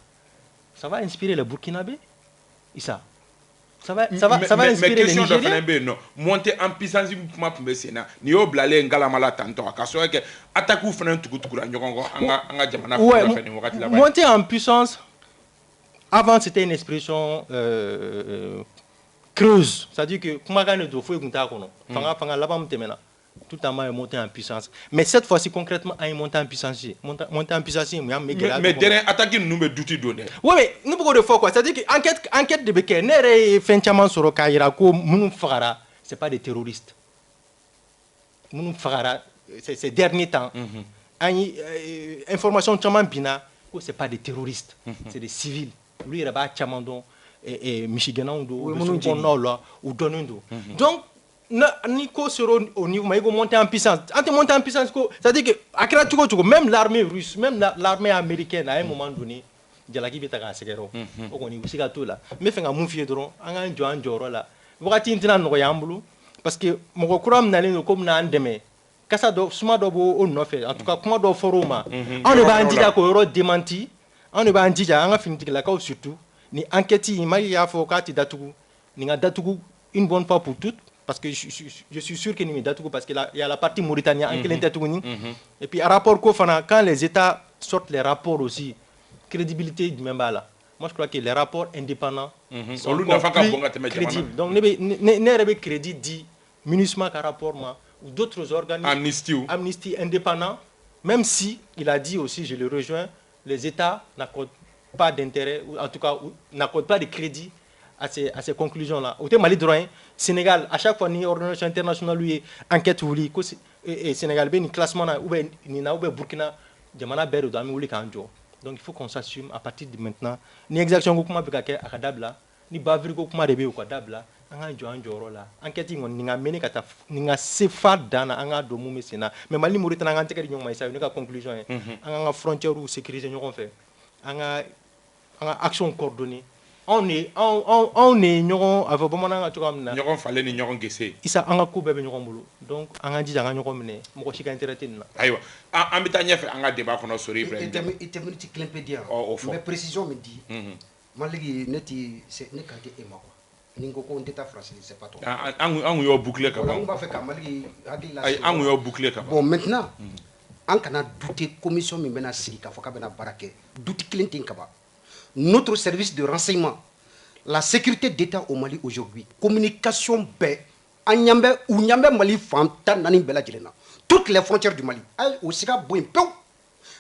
Ça va inspirer les Burkinabés. Issa. Ça va inspirer les Nigériens. Non. Monter en puissance pour me sénat. Ni au blalé ngalamala tanto. Kaso que attaque ou fenen tukura nyokongo anga jamana fa. Monter en puissance. Avant c'était une expression creuse. C'est-à-dire que comment gagner do faut kunta kono. Fanga là-bas mtemena. Tout le temps est monté en puissance. Mais cette fois-ci, concrètement, il est monté en puissance. Monté en puissance, mais derrière, attaquer nous met d'outils donnés. Oui, mais nous pouvons le faire quoi? C'est-à-dire que enquête de Béké, n'est pas fin sur le Kaira, c'est pas des terroristes. Ces derniers temps, information Chaman Bina, c'est pas des terroristes, c'est des civils. Lui, il a Chamandon et Michigan ou Donundo. Donc, Nico sera au niveau, mais il va monter en puissance. Quand monter en puissance, c'est-à-dire que même l'armée russe, même l'armée américaine, à un moment donné, Jalaki vita ka segero. On y aussi tout là. Mais fait un moufie dron, un joan joro là. Vous avez tintina no yambulu parce que mon kuram n'allait comme na andeme. Kasa do suma do bo on fait. En tout cas, comment do foruma. On ne va dire ko euro démenti. On ne va dire anga fin la cause surtout ni enquête il y a faut ka ti datugu. Ni nga datugu une bonne fois pour toutes. Parce que je suis sûr qu'il y a parce qu'il y a la partie mauritanienne et puis à rapport quand les États sortent les rapports aussi, crédibilité du même là. Moi je crois que les rapports indépendants sont plus crédibles. Donc ne pas crédit dit MINUSMA par rapport ou d'autres organismes Amnesty indépendants, même si il a dit aussi, je le rejoins, les États n'accordent pas d'intérêt ou en tout cas n'accordent pas de crédit à ces conclusions-là. Au Mali droit, Sénégal, à chaque fois, une organisation internationale lui enquête ou et Sénégal, ben classement ou Burkina, Jamana Beru dans le Kanjo. Donc il faut qu'on s'assume à partir de maintenant. Ni exaction comment bekake akadabla, ni bavrigo comment rebe ou kadabla, anga jo là. Enquête ni nga mené kata ni nga sefa dana anga do mu mesena. Mais Mali Mauritanie anga teke nyong maïsa une conclusion anga frontière ou sécurité nyong fait. Anga action coordonnée. On est ñogon avec bon mananga to kamna ñogon fallait ni ñogon gessé isa anga ko bebe ñogon bulu donc anga jija anga ñogon mene mo ci ka intérêt na aywa ambita ñefe anga débat kono sori ibrahim et minute clé mais précision me dit maligi neti c'est ne kanté et ma quoi ningo ko ndeta français c'est pas toi angu yo boucler ka on va faire ka maligi hadila ay angu yo boucler ka bon maintenant en kana douter commission mi bena sigi ka foka bena barake douter clinton kaba. Notre service de renseignement, la sécurité d'État au Mali aujourd'hui, communication paix, Anyambe ou Nyambe Mali Fanta Nani Bela Djelena, toutes les frontières du Mali, au Sika Boim Peu.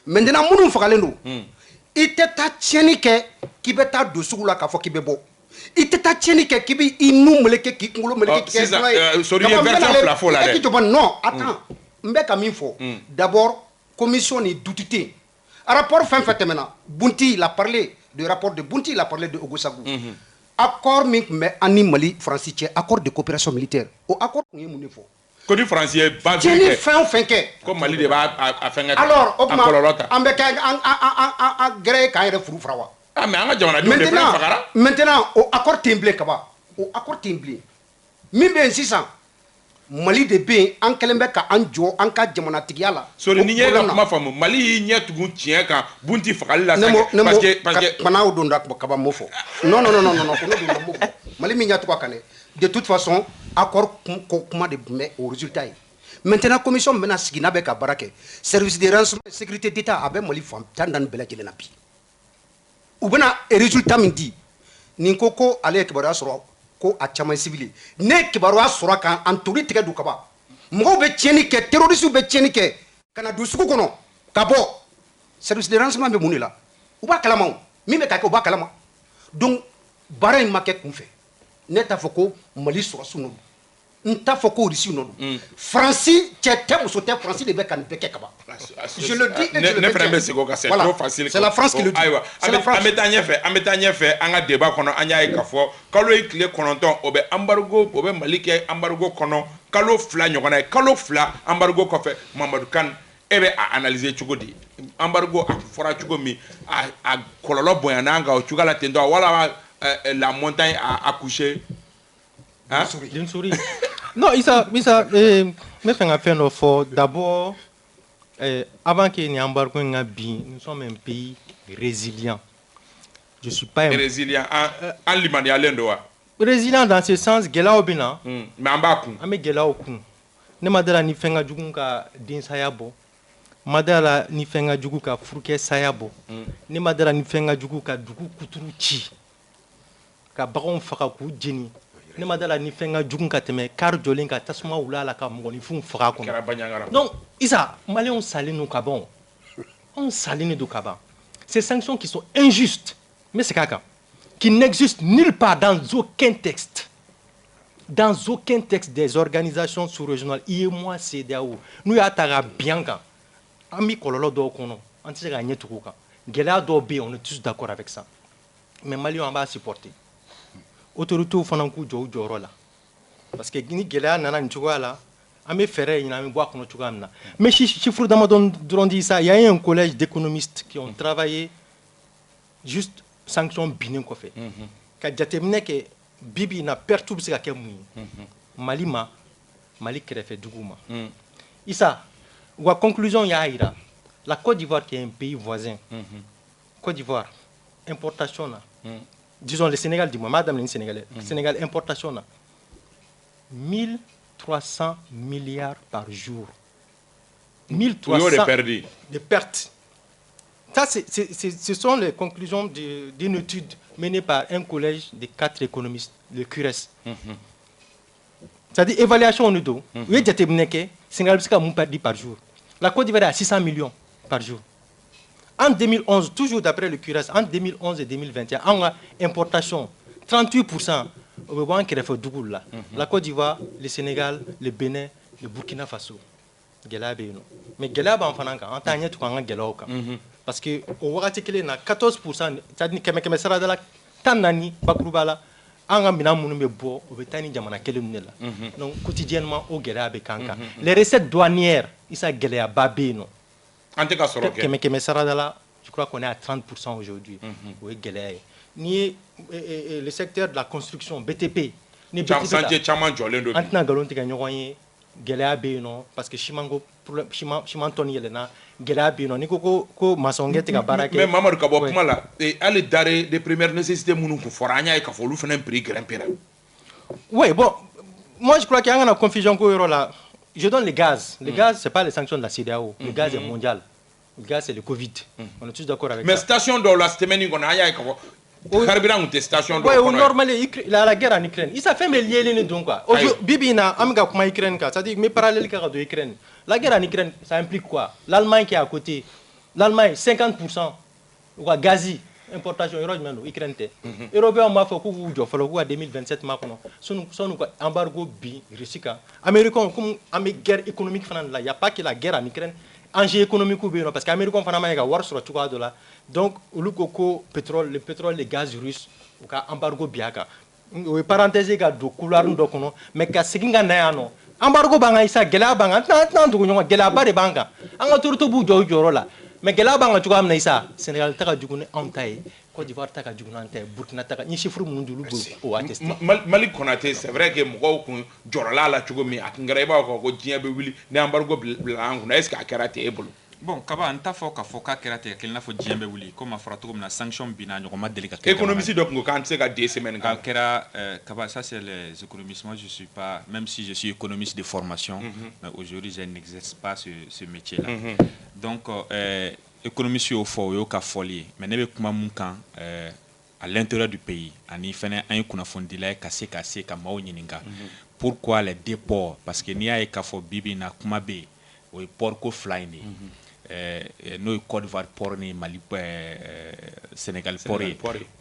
Maintenant, Mounou Fagaleno, il était à Tchénike qui va être dessous la Kafo qui bebo. Il était à Tchénike qui va inou meleke qui ngolo meleke qui sorry, version plafond là. Non, attends, Mbeka Minfo. D'abord, commission ni doutité. Rapport fin fait maintenant, Bounti il a parlé. Le rapport de Bounti, il a parlé de Ogosagou. Accord mais Mali français, accord de coopération militaire. Au accord qu'on y est mon Connu français, pas de fin comme Mali débat à fin. Alors, on a gré quand il est fou frawa. Ah mais on a déjà maintenant au accord temblé kaba. Au accord temblé. 1600 Mali de bien en kelembe ka anjo en ka jamana tigiala so le niye la kuma famu Mali nye tugun tien kan bunti fakali la parce que pana o donda ko kaba mofo non Mali mi nyatu kwa kane de toute façon accord ko kuma de mais au résultat maintenant commission bena sigi n'a bɛ ka baara kɛ service de renseignement et sécurité d'état a bɛ mali fan tan naani bɛɛ lajɛlen na bi u bɛna résultat min di nin ko ale ye kibaruya sɔrɔ ko a caman ye civil ne kibaruya sɔrɔ kan an tori tigɛ du kaba mɔgɔw bɛ tiɲɛni kɛ terroristes bɛ tiɲɛni kɛ ka na don sugu kɔnɔ ka bɔ service de renseignement bɛ mun de la u b'a kalama min bɛ ka kɛ u b'a kalama donc baara in ma kɛ kunfɛ ne t'a fɔ ko mali sɔrɔsiw nɔ don n t'a fɔ ko Russie nɔ don Faransi cɛ tɛ muso tɛ Faransi de bɛ ka nin bɛɛ kɛ ka ban je le dis et je le ne fana bɛ segin o kan c'est trop facile c'est la France qui le dit ayiwa an bɛ taa ɲɛfɛ an ka débat kɔnɔ an y'a ye k'a fɔ kalo ye tile 9 o bɛ embargo o bɛ mali kɛ embargo kɔnɔ kalo 2 ɲɔgɔnna ye kalo 2 embargo kɔfɛ Mamadu Kane e bɛ a analyser cogo di embargo a fɔra cogo min a kɔlɔlɔ bonyana an kan o cogoya la ten tɔ wala la montagne a accouché d'une souris. Non, Issa, me fait un fait fort. D'abord, avant qu'il y ait un embargo, nous sommes un pays résilient. Je suis pas résilient en Liban résilient dans ce sens, Gela Obina. Mais en bas, Ame Gela Okun. Ne madala ni fenga jugu ka din sayabo. Madala ni fenga jugu ka fruke sayabo. Ne madala ni fenga jugu ka dugu kuturu chi. Ka baron faka ku jeni. Ne madala ni fenga jugu ka teme kar jolin ka tasuma wula la ka moni fun faka ko. Donc Isa, Mali on saline au Gabon. On saline du Gabon. Ces sanctions qui sont injustes, mais c'est caca, qui n'existent nulle part dans aucun texte. Dans aucun texte des organisations sous-régionales, IEMOA, CEDEAO, nous y avons bien quand. Ami kololo do kono, anti se gagner tout quoi. Gela do be, on est tous d'accord avec ça. Mais Mali on va supporter. Autorité fananku jo joro là. Parce que ni Gela nana nchuga là, ami ferre ina mi bois kono chuga amna. Mais chiffre d'amadon dit ça, il y a un collège d'économistes qui ont travaillé juste sanction binin ko fait. Ka jatemne ke bibi na perturbe se ka kemu. Mali krefe duguma. Issa, ou à conclusion yaira, la Côte d'Ivoire qui est un pays voisin. Côte d'Ivoire, importation là. Disons le Sénégal, dis-moi, madame le Sénégalais. Sénégal, importation là. 1300 milliards par jour. 1300 de pertes. Ça, ce sont les conclusions d'une étude menée par un collège de 4 économistes, le CURES. C'est-à-dire, évaluation au nudo. Oui, j'ai Sénégal, c'est comme perdu par jour. La Côte d'Ivoire est à 600 millions par jour. En 2011, toujours d'après le CURES, en 2011 et 2021, on a importation 38%. La Côte d'Ivoire, le Sénégal, le Bénin, le Burkina Faso. Mais Gelab en Fananga, en tant que parce que au Wakati qu'il y a 14%, c'est-à-dire que mes sera de la Tanani, Bakrubala, en Mina Mounumebo, au Betani Jamana Kelumnela. Donc quotidiennement au Gelab Kanka. Les recettes douanières, ils sont Gelab Babino. En tout cas, je crois qu'on est à 30% aujourd'hui. Oui, Gelab. Ni le secteur de la construction, BTP. Ni BTP. Gelab non parce que Chimango Chimantoni Yelena Gelab non ni ko masonguete ka barake mais Mamadou Kabo kuma la et aller d'arrêt de première nécessité munu ko foranya e ka folu fenen prix grimper. Oui, bon, moi je crois qu'il y a une confusion là. Je donne le gaz. Le gaz c'est pas les sanctions de la CEDEAO, le gaz est mondial. Le gaz c'est le Covid. On est tous d'accord avec ça. Mais station de la semaine qu'on a ya ka carburant ou station de oui, normalement la guerre en Ukraine. Il s'est fait me lier donc quoi. Bibi na amiga kuma Ukraine ka, c'est-à-dire mais parallèle ka de Ukraine. La guerre en Ukraine, ça implique quoi? L'Allemagne qui est à côté. L'Allemagne 50% ou gazi importation euro Ukraine té. Européen ma faut ku jo falo ku 2027 ma kono. Sonu ko embargo bi Russia. Américain comme guerre économique fanan là, il y a pas que la guerre en Ukraine. Enjeu économique ou bien parce que l'Amérique a war sur tout là. Donc le pétrole, le gaz russe, ou embargo biaka. Oui, parenthèse ga do couloir ndo kono, mais ka siginga na no. Embargo banga isa gela banga tan do nyonga gela ba de banga. Anga turto bu joro la. Mais gela banga tu am na isa. Sénégal taka jugune antaye, Côte d'Ivoire taka jugune antaye, Burkina taka ni chiffre mundu lu o atteste. Malik Konaté, c'est vrai que mo ko joro la la tugo mi akngara ba ko jien be wili ne embargo blanc na est-ce que akara te ebolo. Bon, kaba anta fo ka fo ka kera te kelina fo djembe wuli comme a fora to comme na sanction bina nyoko ma delika économiste donc quand c'est ka 2 semaines ka kera kaba ça c'est les économistes. Moi je suis pas, même si je suis économiste de formation, mais aujourd'hui je n'exerce pas ce métier là. Donc économiste au fo yo ka folie mais nebe kuma mun kan à l'intérieur du pays ani fene an kuna fondila ka se ka mawo nyininga. Pourquoi les déports? Parce que ni a ka fo bibi na kuma be o port ko flying no Côte d'Ivoire port ni Mali Sénégal port.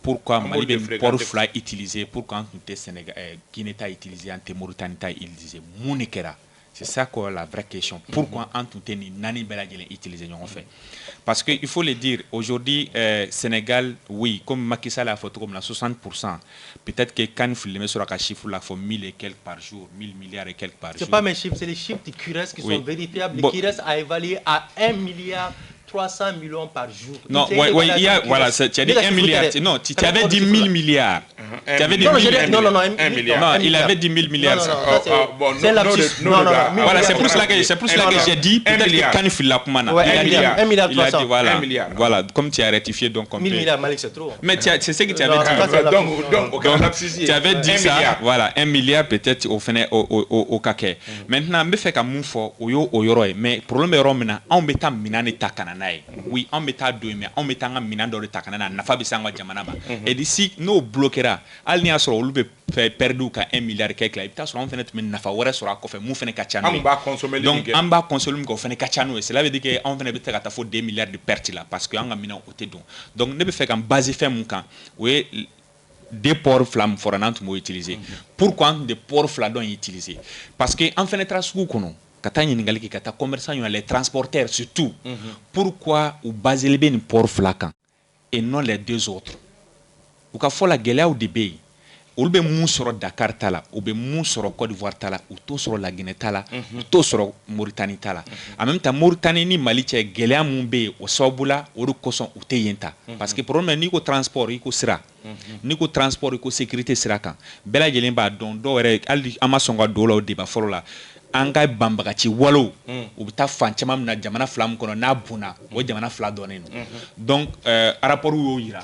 Pourquoi Mali be port fly utilisé, pourquoi on Sénégal Guinée t'a utilisé, en Mauritanie t'a utilisé Mounikera? C'est ça quoi la vraie question. Pourquoi en tout ni nani beladjelen utiliser en fait? Parce que il faut le dire aujourd'hui Sénégal oui comme Macky Sall a photo comme la 60%. Peut-être que quand il filme sur la chiffre là faut 1000 et quelques par jour, 1000 milliards et quelques par jour. C'est pas mes chiffres, c'est les chiffres du CURES qui sont vérifiables. Le CURES a évalué à 1 milliard 300 millions par jour. Non, oui, il y a, voilà, tu as dit 1 milliard. Non, tu avais dit 1000 milliards. Tu avais dit 1 milliard. Non, il avait dit 1000 milliards. C'est lapsus. Non, voilà, c'est pour cela que j'ai dit, peut-être que quand il fait la commande, il a dit, voilà, comme tu as rectifié, donc on peut. 1000 milliards, Malik, c'est trop. Mais c'est ce que tu avais dit. Donc, tu avais dit ça, voilà, 1 milliard peut-être au caquet. Maintenant, je fais comme Moufo, mais le problème est que on met un minane takana. Oui, on met à deux, mais on met un minant dans le takana, n'a pas besoin de Jamanaba. Et d'ici, nous bloquera. Alnia sur le perdu qu'à 1 milliard quelque, et puis on fait une nafa sur la coffre, moufene kachano. Donc, on va consommer qu'on fait kachano, et cela veut dire qu'on venait peut-être à 2 milliards de pertes là, parce qu'on a mis au tédon. Donc, ne peut faire qu'un base fait mon camp, oui, des ports flammes foranant m'ont utilisé. Pourquoi des ports flammes utilisés? Parce qu'en fait, les commerçants, les transporteurs surtout. Pourquoi vous basez les biens port flacan et non les deux autres? Vous avez fait la guerre au début. Vous avez mou sur Dakar tala, vous avez mou sur Côte d'Ivoire tala, ou tout sur la Guinée tala, ou tout sur Mauritanie tala. En même temps, Mauritanie ni Mali tche guerre mumbe au Sobula, au Koson ou Teyenta. Parce que problème ni ko transport, ni ko sera, ni ko transport, ni ko sécurité sera quand. Bela jelimba don do ere ali amasonga do la au débat folo la. Anga bambagachi walo ou ta fan chama na jamana flam kono na buna o jamana fla donen donc rapport wo yira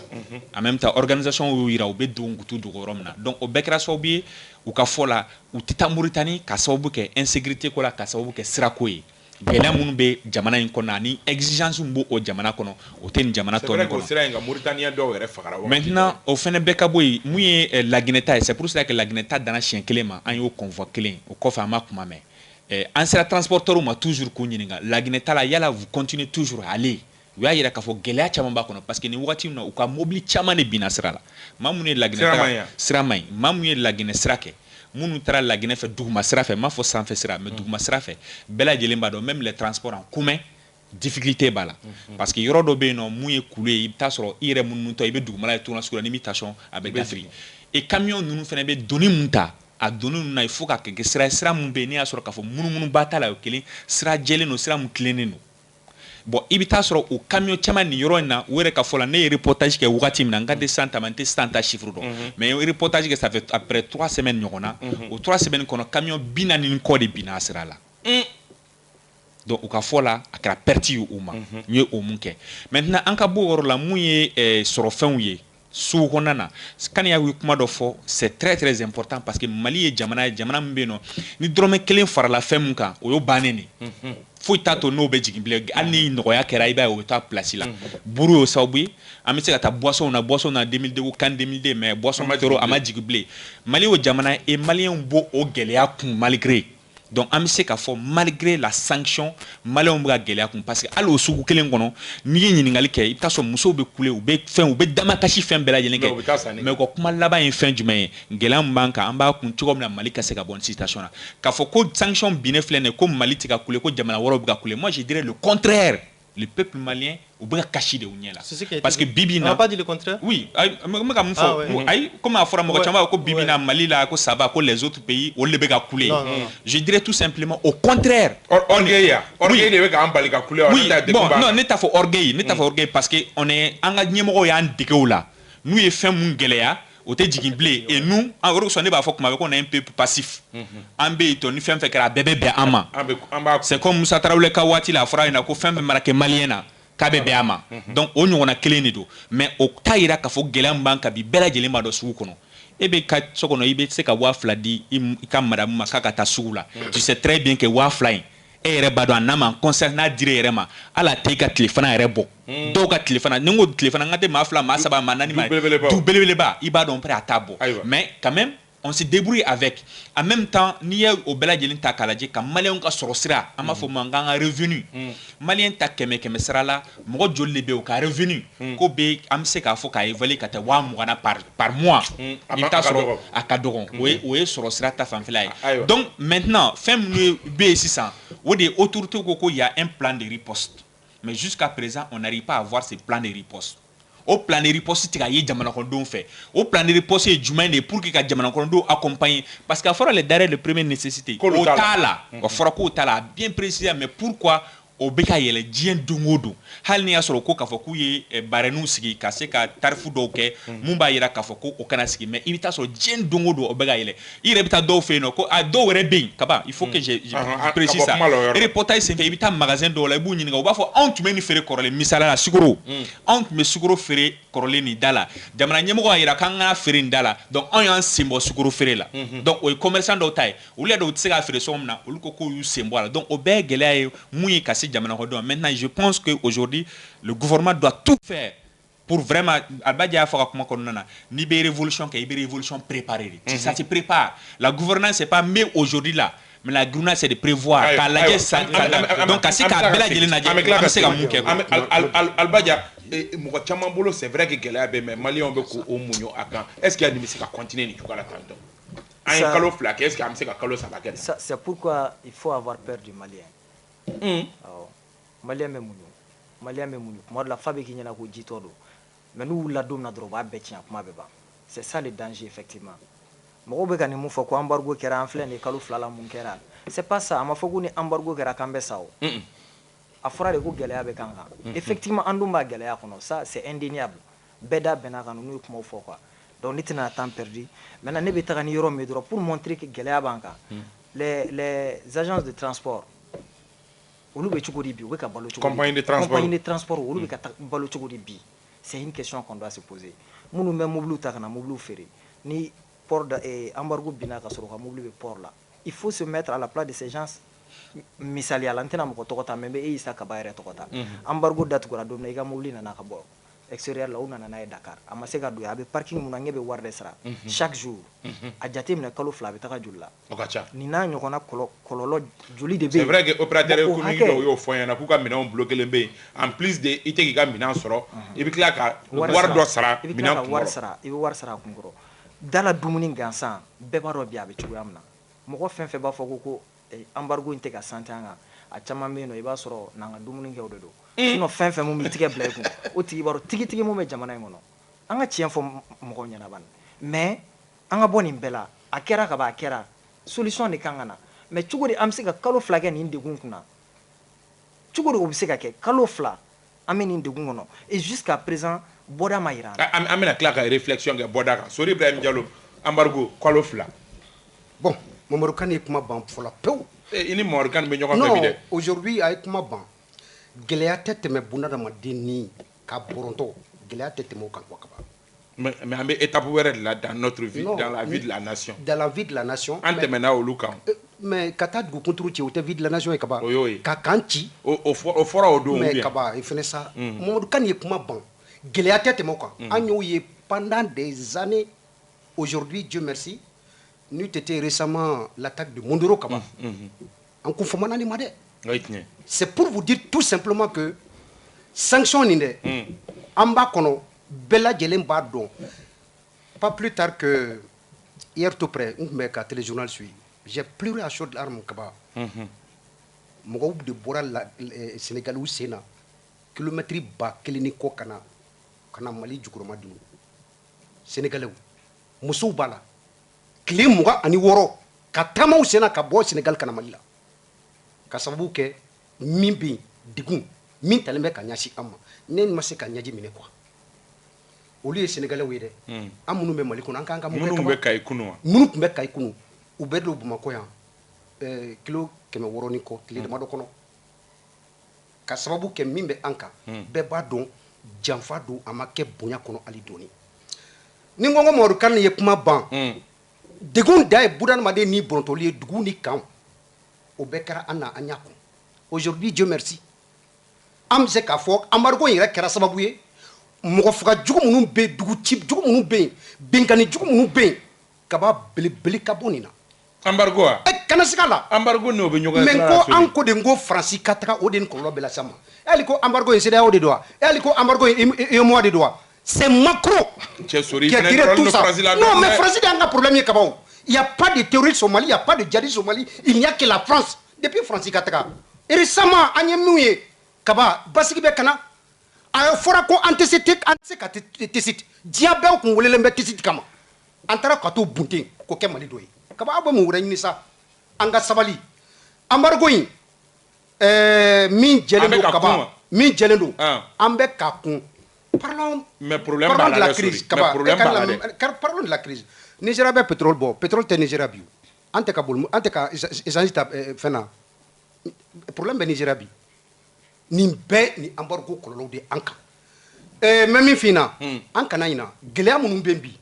en même temps organisation wo yira o be dongu tu dogoromna donc o bekra sobi ou ka fola ou tita Mauritanie ka sababu ke insécurité ko la ka sababu ke sirako yi gela mun be jamana in kono ni exigence mbo o jamana kono o ten jamana to ni kono maintenant au fene beka boy muye la Guinée c'est pour cela que la Guinée dans chien clément an yo convoi clé au kofa ma kuma me en sera transporteur ou toujours kunyininga la Guinée la yala vous continuez toujours à aller vous avez ka fo gelea chama kono parce que ni wakati na uka mobili chama ne binasra la mamune la Guinée sramay mamune la Guinée srake munu tara la Guinée fait dougma srafe ma fo sans fait sra mais dougma srafe bela jelimba do même les transports en commun difficulté bala parce que yoro do be no muye coulé ta soro ire munu to ibe dougma la tourna sur l'imitation avec d'Afrique et camion nous fene be doni munta a donné na il faut que sera mun be ni a soro ka fo munu batala o kelen sera jele no sera mun klene no bon ibita soro o camion chama ni yoro na were ka fo la ne reportage ke wati mina ngade santamante stanta chiffre do mais reportage que ça fait après 3 semaines nyona ou 3 semaines kono camion bina ni ko de bina sera la donc o ka fo la akra perti o uma nye o munke maintenant an ka bo woro la muye soro fenwiye sous konana kan ya wi kuma do fo c'est très important parce que Mali et jamana mbeno ni drome kelen fara la fem kan o yo baneni fo tato no be jigimble ani no ya kera iba o ta place la buru o sawi ametse ka ta boisson na 2002 ou kan 2002 mais boisson matero ama jigimble Mali o jamana et malien bo o gele ya kun malgré donc amse ka fo malgré la sanction malien o ga gele ya kun parce que allo sugu kelen kono ni yiningali ke ita so muso be kule o be fen o be dama kashi fen bela jelen ke mais ko kuma laba en fin du mai gele mbanka amba kun tigo na Mali ka se ka bonne situation ka fo ko sanction bineflene ko Mali tika kule ko jamana woro ga kule moi je dirais le contraire le peuple malien ou bien caché de Ounia là parce que Bibi n'a pas dit le contraire. Oui, comme à Fora Mochamba ko Bibi na Mali là ko ça va ko les autres pays on le bega couler. Je dirais tout simplement au contraire. Orgueil de bega ambalika couler. Oui, bon non n'est pas orgueil parce que on est anga nyemo ya ndike ou là. Nous y fait mun gelea o tɛ jigin bilen et nous en yɔrɔ sɔn ne b'a fɔ kuma bɛɛ ko on est un peuple passif an bɛ yen tɔ ni fɛn fɛn kɛra a bɛɛ bɛ bɛn an ma c'est comme Musa Tarawele ka waati la a fɔra ɲɛna ko fɛn fɛn mana kɛ maliyɛn na k'a bɛ bɛn a ma donc o ɲɔgɔnna kelen de don mais o t'a yira k'a fɔ gɛlɛya min b'an kan bi bɛɛ lajɛlen b'a dɔn sugu kɔnɔ e bɛ ka so kɔnɔ i bɛ se ka 2000 di i ka madamu ma k'a ka taa sugu la tu sais très bien que 2000 in e yɛrɛ b'a dɔn a n'a ma concert n'a dir'e yɛrɛ ma ala tɛ i ka tilefana yɛrɛ bɔ dɔw ka tilefana ni n ko tilefana n ka tɛ maa 2 maa 3 maa 4 ma du belebeleba i b'a dɔn pɛrɛ a t'a bɔ mais quand même on se débrouille avec en même temps n'i ye o bɛɛ lajɛlen ta k'a lajɛ ka maliyɛnw ka sɔrɔ sira an b'a fɔ ma k'an ka revenu maliyɛn ta 100 sara la mɔgɔ joli de bɛ yen o ka revenu ko bɛ an bɛ se k'a fɔ k'a évaluer ka taa 20,000 par mois i bɛ taa sɔrɔ a ka dɔgɔn o ye sɔrɔ sira ta fanfɛla ye donc maintenant fɛn minnu bɛ yen sisan o de ye autorité ko y a un plan de riposte mais jusqu'à présent on n'arrive pas à voir ce plan de riposte au plan de riposte tɛ ka ye jamana kɔnɔdenw fɛ o plan de riposte ye jumɛn de ye pour que ka jamana kɔnɔdenw accompagner parce que a fɔra les denrées de première nécessité o t'a la o fɔra k'o t'a la bien précisé mais pourquoi o bɛ ka yɛlɛ diɲɛ don o don hali ni y'a sɔrɔ ko k'a fɔ k'u ye barɛniw sigi ka se ka tarifu dɔw kɛ mun b'a yira k'a fɔ ko o kana sigi mais i bɛ taa sɔrɔ diɲɛ don o don o bɛ ka yɛlɛ i yɛrɛ bɛ taa dɔw fɛ yen nɔ ko a dɔw yɛrɛ bɛ yen kaba il faut que je précise ça reportage senfɛ i bɛ taa magasin dɔw la i b'u ɲininka u b'a fɔ anw tun bɛ nin feere kɔrɔlen misaliya la sukaro anw tun bɛ sukaro feere kɔrɔlen nin da la jamana ɲɛmɔgɔ y'a yira k'an ka feere nin da la donc anw y'an sen bɔ sukaro feere la donc o ye commerçant dɔw ta ye olu yɛrɛ u tɛ se k'a feere sɔngɔ min na olu ko k'u y'u sen bɔ a la donc o bɛɛ ye gɛlɛya ye mun ye ka se jamana kɔnɔdenw maintenant je pense qu'aujourd'hui, le gouvernement doit tout faire pour vraiment. Albadja a fait comme on ni be révolution, qu'il y ait révolution préparée. Ça se prépare. La gouvernance c'est pas mais aujourd'hui là. Mais la gouvernance c'est de prévoir. Donc, si tu as belle idée, c'est comme Albadja, Mouachamambolo, c'est vrai que Gela mais Mali on veut qu'on mounio à quand. Est-ce qu'il y a une mission à continuer ni tu vas l'attendre? Est-ce qu'il y a un ça va c'est pourquoi il faut avoir peur du Malien. Malien me munu kuma la fa bɛ k'i ɲɛna ko jitɔ don mais n'u wulila don min na dɔrɔn u b'a bɛɛ tiɲɛ kuma bɛɛ ban c'est ça le danger effectivement mɔgɔw bɛ ka nin mun fɔ ko embargo kɛra an filɛ nin kalo 2 la mun kɛra c'est pas ça a ma fɔ ko ni embargo kɛra k'an bɛ sa o a fɔra de ko gɛlɛya bɛ kan kan effectivement an dun b'a gɛlɛya kɔnɔ ça c'est indéniable bɛɛ da bɛnna kan n'u ye kumaw fɔ quoi donc ne tɛna temps perdu maintenant ne bɛ taga ni yɔrɔ min dɔrɔn pour montrer que gɛlɛya b'an kan les agences de transport olu bɛ cogo di bi u bɛ ka balo cogo di compagnie de transport olu bɛ ka balo cogo di bi c'est une question qu'on doit se poser minnu bɛ mobiliw ta ka na mobiliw feere ni port embargo binna ka sɔrɔ ka mobili bɛ port la il faut se mettre à la place de ces gens misaliya la n tɛna mɔgɔ tɔgɔ ta mais n bɛ Isa Kaba yɛrɛ tɔgɔ ta embargo datugura don min na i ka mobili nana ka bɔ extérieur la u nana n'a ye Dakar a ma se ka don a bɛ parking mun na ɲɛ bɛ wari de sara chaque jour a jate minɛ kalo 2 a bɛ taga joli la o ka ca nin n'a ɲɔgɔnna kɔlɔlɔ joli de bɛ yen c'est vrai que opérateur économique dɔw y'o fɔ ɲɛna k'u ka minɛnw bloqué bɛ yen en plus de i tɛ k'i ka minɛn sɔrɔ i bɛ tila ka wari dɔ sara minɛn kunkɔrɔ i bɛ wari sara a kunkɔrɔ dala dumuni gansan bɛɛ b'a dɔn bi a bɛ cogoya min na mɔgɔ fɛn fɛn b'a fɔ ko embargo in tɛ ka santé an kan a caman bɛ yen nɔ i b'a sɔrɔ n'an ka dumuni kɛ o de don sinon fɛn fɛn mun b'i tigɛ bila i kun o tigi b'a dɔn tigitigi mun bɛ jamana in kɔnɔ an ka tiɲɛ fɔ mɔgɔw ɲɛna bani mais an ka bɔ nin bɛɛ la a kɛra ka ban a kɛra solution de kan ka na mais cogo di an bɛ se ka kalo 2 kɛ nin degun kunna cogo di o bɛ se ka kɛ kalo 2 an bɛ nin degun kɔnɔ et jusqu'à présent bɔda ma yira an na an bɛna tila ka réflexion kɛ bɔda kan Sori Ibrahim Diallo embargo kalo 2 bon Mamadou Kane ye kuma ban fɔlɔ pewu i ni Mamadou Kane bɛ ɲɔgɔn fɛ bi dɛ non aujourd'hui a ye kuma ban gɛlɛya tɛ tɛmɛ bunadamaden ni ka bɔrɔntɔ gɛlɛya tɛ tɛmɛ o kan quoi kaba mais an bɛ étape wɛrɛ de la dans notre vie dans la vie de la nation dans la vie de la nation an tɛmɛna olu kan mais ka taa dugukunturu ci o tɛ vie de la nation ye kaba o y'o ye ka kan ci o fɔra o don mais kaba i fɛnɛ sa Mamadou Kane ye kuma ban gɛlɛya tɛ tɛmɛ o kan an y'o ye pendant des années aujourd'hui Dieu merci n'eût été récemment l'attaque de Mondoro kaba an kun fɔmana nin ma dɛ c'est pour vous dire tout simplement que sanction nin dɛ an b'a kɔnɔ bɛɛ lajɛlen b'a dɔn pas plus tard que hier tout près n tun bɛ ka téléjournal suivre j'ai pleuré à chaudes larmes kaba mɔgɔw de bɔra Sénégaliw sen na kilomètre 1000 ni kɔ ka na Mali jukɔrɔma dun Sénégalais musow b'a la tile 26 ka taamaw sen na ka bɔ Sénégal ka na Mali la ka sababu kɛ min bɛ yen degun min talen bɛ ka ɲɛsin an ma ne ma se ka ɲɛji minɛ quoi olu ye sénégalais ye dɛ an minnu bɛ mali kɔnɔ an k'an ka mun kɛ minnu bɛ kayi kunu wa minnu tun bɛ kayi kunu u bɛ don bamakɔ yan kilo 600 ni kɔ tile damadɔ kɔnɔ ka sababu kɛ min bɛ an kan bɛɛ b'a dɔn janfa don a ma kɛ bonya kɔnɔ hali dɔɔni ni n ko Mamadu Kane ye kuma ban degun da ye bunadamaden ni bɔntɔli ye dugu ni kan o bɛɛ kɛra an na an ɲa kun aujourd'hui Dieu merci an bɛ se k'a fɔ embargo in yɛrɛ kɛra sababu ye mɔgɔ faga jugu minnu bɛ yen dugu ci jugu minnu bɛ yen benkani jugu minnu bɛ yen kaba belebele ka bɔ nin na embargo wa kana siga la embargo n'o bɛ ɲɔgɔn mais ko an ko de n ko Faransi ka taga o de ni kɔlɔlɔ bɛ lase an ma hali ko embargo in CEDEAO de don wa hali ko embargo in UEMOA de don wa c'est Macron qui a tiré tout ça. Non, mais France est un problème. Il n'y a pas de terroristes au Mali, il n'y a pas de djihadistes au Mali, il n'y a que la France. Depuis France, et récemment, il y a eu Kaba, Basikibé Kana, il faudra qu'on anticipe, diable qu'on voulait le mettre ici, Kama. Antara Kato Bunting, Koké Mali Doy. Kaba, Abamou, Renisa, Anga Savali, Ambargoin, Min Jelendo Kaba, Min Jelendo, Ambe Kakun. Parlons de la crise. Parlons de la crise. Nigeria bɛ pétrole bɔ pétrole tɛ Nigeria bi an tɛ ka boli an tɛ ka essence ta fɛn na problème bɛ Nigeria bi nin bɛɛ ni embargo kɔlɔlɔw de an kan mɛ min f'i na an kana ɲina gɛlɛya minnu bɛ bi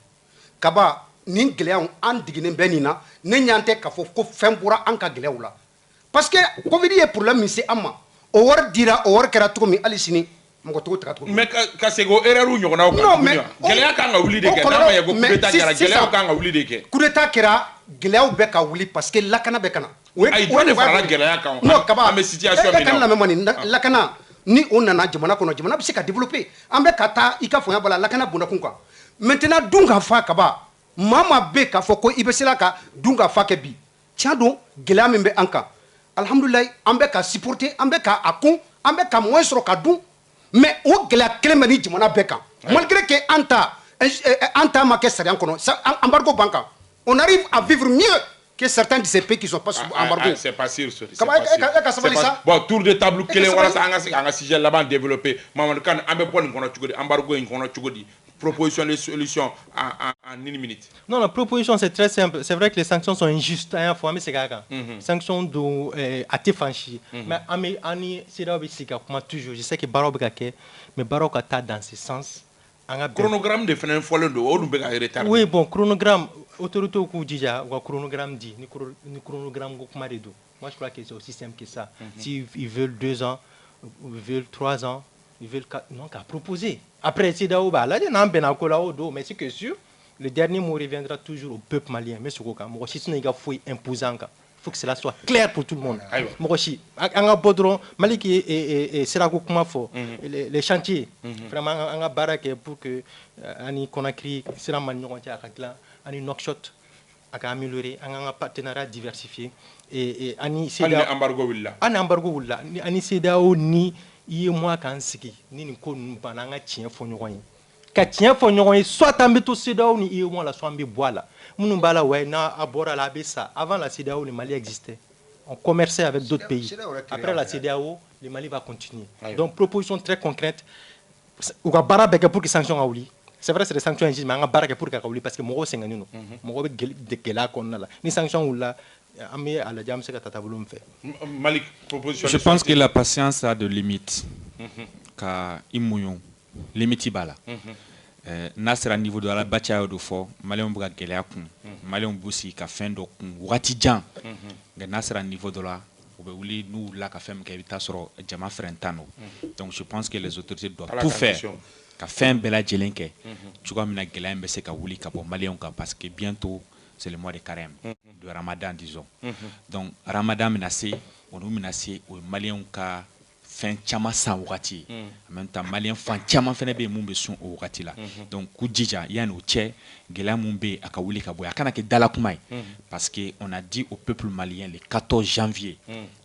kaba nin gɛlɛyaw an diginen bɛ nin na ne ɲan tɛ k'a fɔ ko fɛn bɔra an ka gɛlɛyaw la parce que Covid ye problème min se an ma o wari dira o wari kɛra cogo min hali sini mɔgɔ togo taga cogo mais ka sego erreur ɲɔgɔnnaw kan tuguni wa gɛlɛya kan ka wuli de kɛ n'a ma ye ko coup d'état kɛra gɛlɛyaw kan ka wuli de kɛ coup d'état kɛra gɛlɛyaw bɛ ka wuli parce que lakana bɛ ka na ayi jɔn de farala gɛlɛya kan non kaba an bɛ situation min na lakana lamɛn mani lakana ni o nana jamana kɔnɔ jamana bɛ se ka développer an bɛ ka taa i ka fanga bala lakana bondakun kan maintenant dun ka fa kaba maa maa bɛ k'a fɔ ko i bɛ se la ka dun ka fa kɛ bi tiɲɛ don gɛlɛya min bɛ an kan alhamdulilayi an bɛ ka supporter an bɛ ka a kun an bɛ ka moyen sɔrɔ ka dun mais o gɛlɛya kelen bɛ ni jamana bɛɛ kan malgré que an ta ma kɛ sariya kɔnɔ embargo b'an kan on arrive à vivre mieux que certains de ces pays qui sont pas sous embargo. C'est pas sûr. Bon, tour de table kelen walasa an ka sujet laban développer Mamadu Kane an bɛ bɔ nin kɔnɔ cogo di embargo in kɔnɔ cogo di proposition de solution en une minute. Non, la proposition c'est très simple. C'est vrai que les sanctions sont injustes. Mais c'est grave. Sanctions à te franchir. Mais Ani, c'est là où comment toujours. Je sais que Barok Gake, mais Barok a dans ce sens. Chronogramme de fin fois le dos, oui, bon, chronogramme. Autorité au coup déjà, ou chronogramme dit, ni chronogramme comment de dos. Moi je crois que c'est aussi simple que ça. S'ils veulent 2 ans, ils veulent 3 ans. Ils veulent non qu'à proposer. Après, c'est d'Aouba. Là, il y a un Benakola au dos, mais c'est que sûr, le dernier mot reviendra toujours au peuple malien. Mais ce qu'on moi, si ce n'est pas imposant, il faut que cela soit clair pour tout le monde. Moi, si, on a bodron, Malik et c'est là comment faut les chantiers. Vraiment, on a baraque pour que Ani Conakry, c'est la manière dont on a Ani Nokshot, à améliorer, on a un partenariat diversifié et Ani c'est embargo là. Ani c'est ni i ye moi kan sigi ni nin ko ninnu banna an ka tiɲɛ fɔ ɲɔgɔn ye ka tiɲɛ fɔ ɲɔgɔn ye soit an bɛ to CEDEAO ni UEMOA la soit an bɛ bɔ a la minnu b'a la ouais n'a a bɔra la a bɛ sa avant la CEDEAO le Mali existait on commerçait avec d'autres pays après la CEDEAO le Mali va continuer donc proposition très concrète u ka baara bɛɛ kɛ pour que sanction ka wuli c'est vrai c'est des sanctions injustes mais an ka baara kɛ pour que ka wuli parce que mɔgɔw sɛgɛnnen don mɔgɔw bɛ gɛlɛya kɔnɔna la ni sanction wulila je pense que la patience a de limites. Car limite bala. N'a sera niveau de la bataille de fort, Malien bra gɛlɛya kun, Malien boussi ka fɛn dɔ kun waati jan. N'a sera niveau de la u bɛ wuli n'u la ka fɛn min kɛ i bɛ taa sɔrɔ jama fɛrɛn tan no. Donc je pense que les autorités doivent tout faire ka fɛn bɛɛ lajɛlen kɛ cogoya min na gɛlɛya in bɛ se ka wuli ka bɔ Malien kan parce que bientôt c'est le mois de carême, de Ramadan, disons. Donc, Ramadan menacé, on nous menacé aux Maliens ka fin chama sans wati. En même temps, Maliens fan chama fene be mumbe son au wati là. Donc, kujija, yan ou tche, gela mumbe akawuli kaboya. Kana ke dala kumai. Parce que on a dit au peuple malien le 14 janvier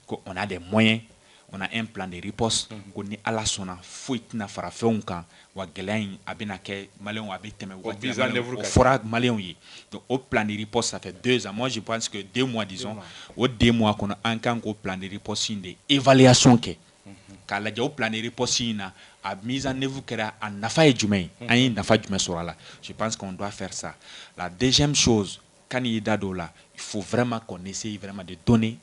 qu'on a des moyens, on a un plan de riposte, qu'on est à la sona, fouitna farafeunka. Wa gɛlɛya a bɛna kɛ malien a bɛ tɛmɛ o fɔra malien ye donc au plan de riposte ça fait 2 ans moi je pense que 2 mois disons au 2 mois kɔnɔ an kan k'o plan de riposte de évaluation kɛ k'a lajɛ o plan de riposte in na a mise en œuvre kɛra a nafa ye jumɛn ye an ye nafa jumɛn sɔrɔ a la je pense qu'on doit faire ça. La deuxième chose kan y'i da don o la il faut vraiment qu'on essaye vraiment de donner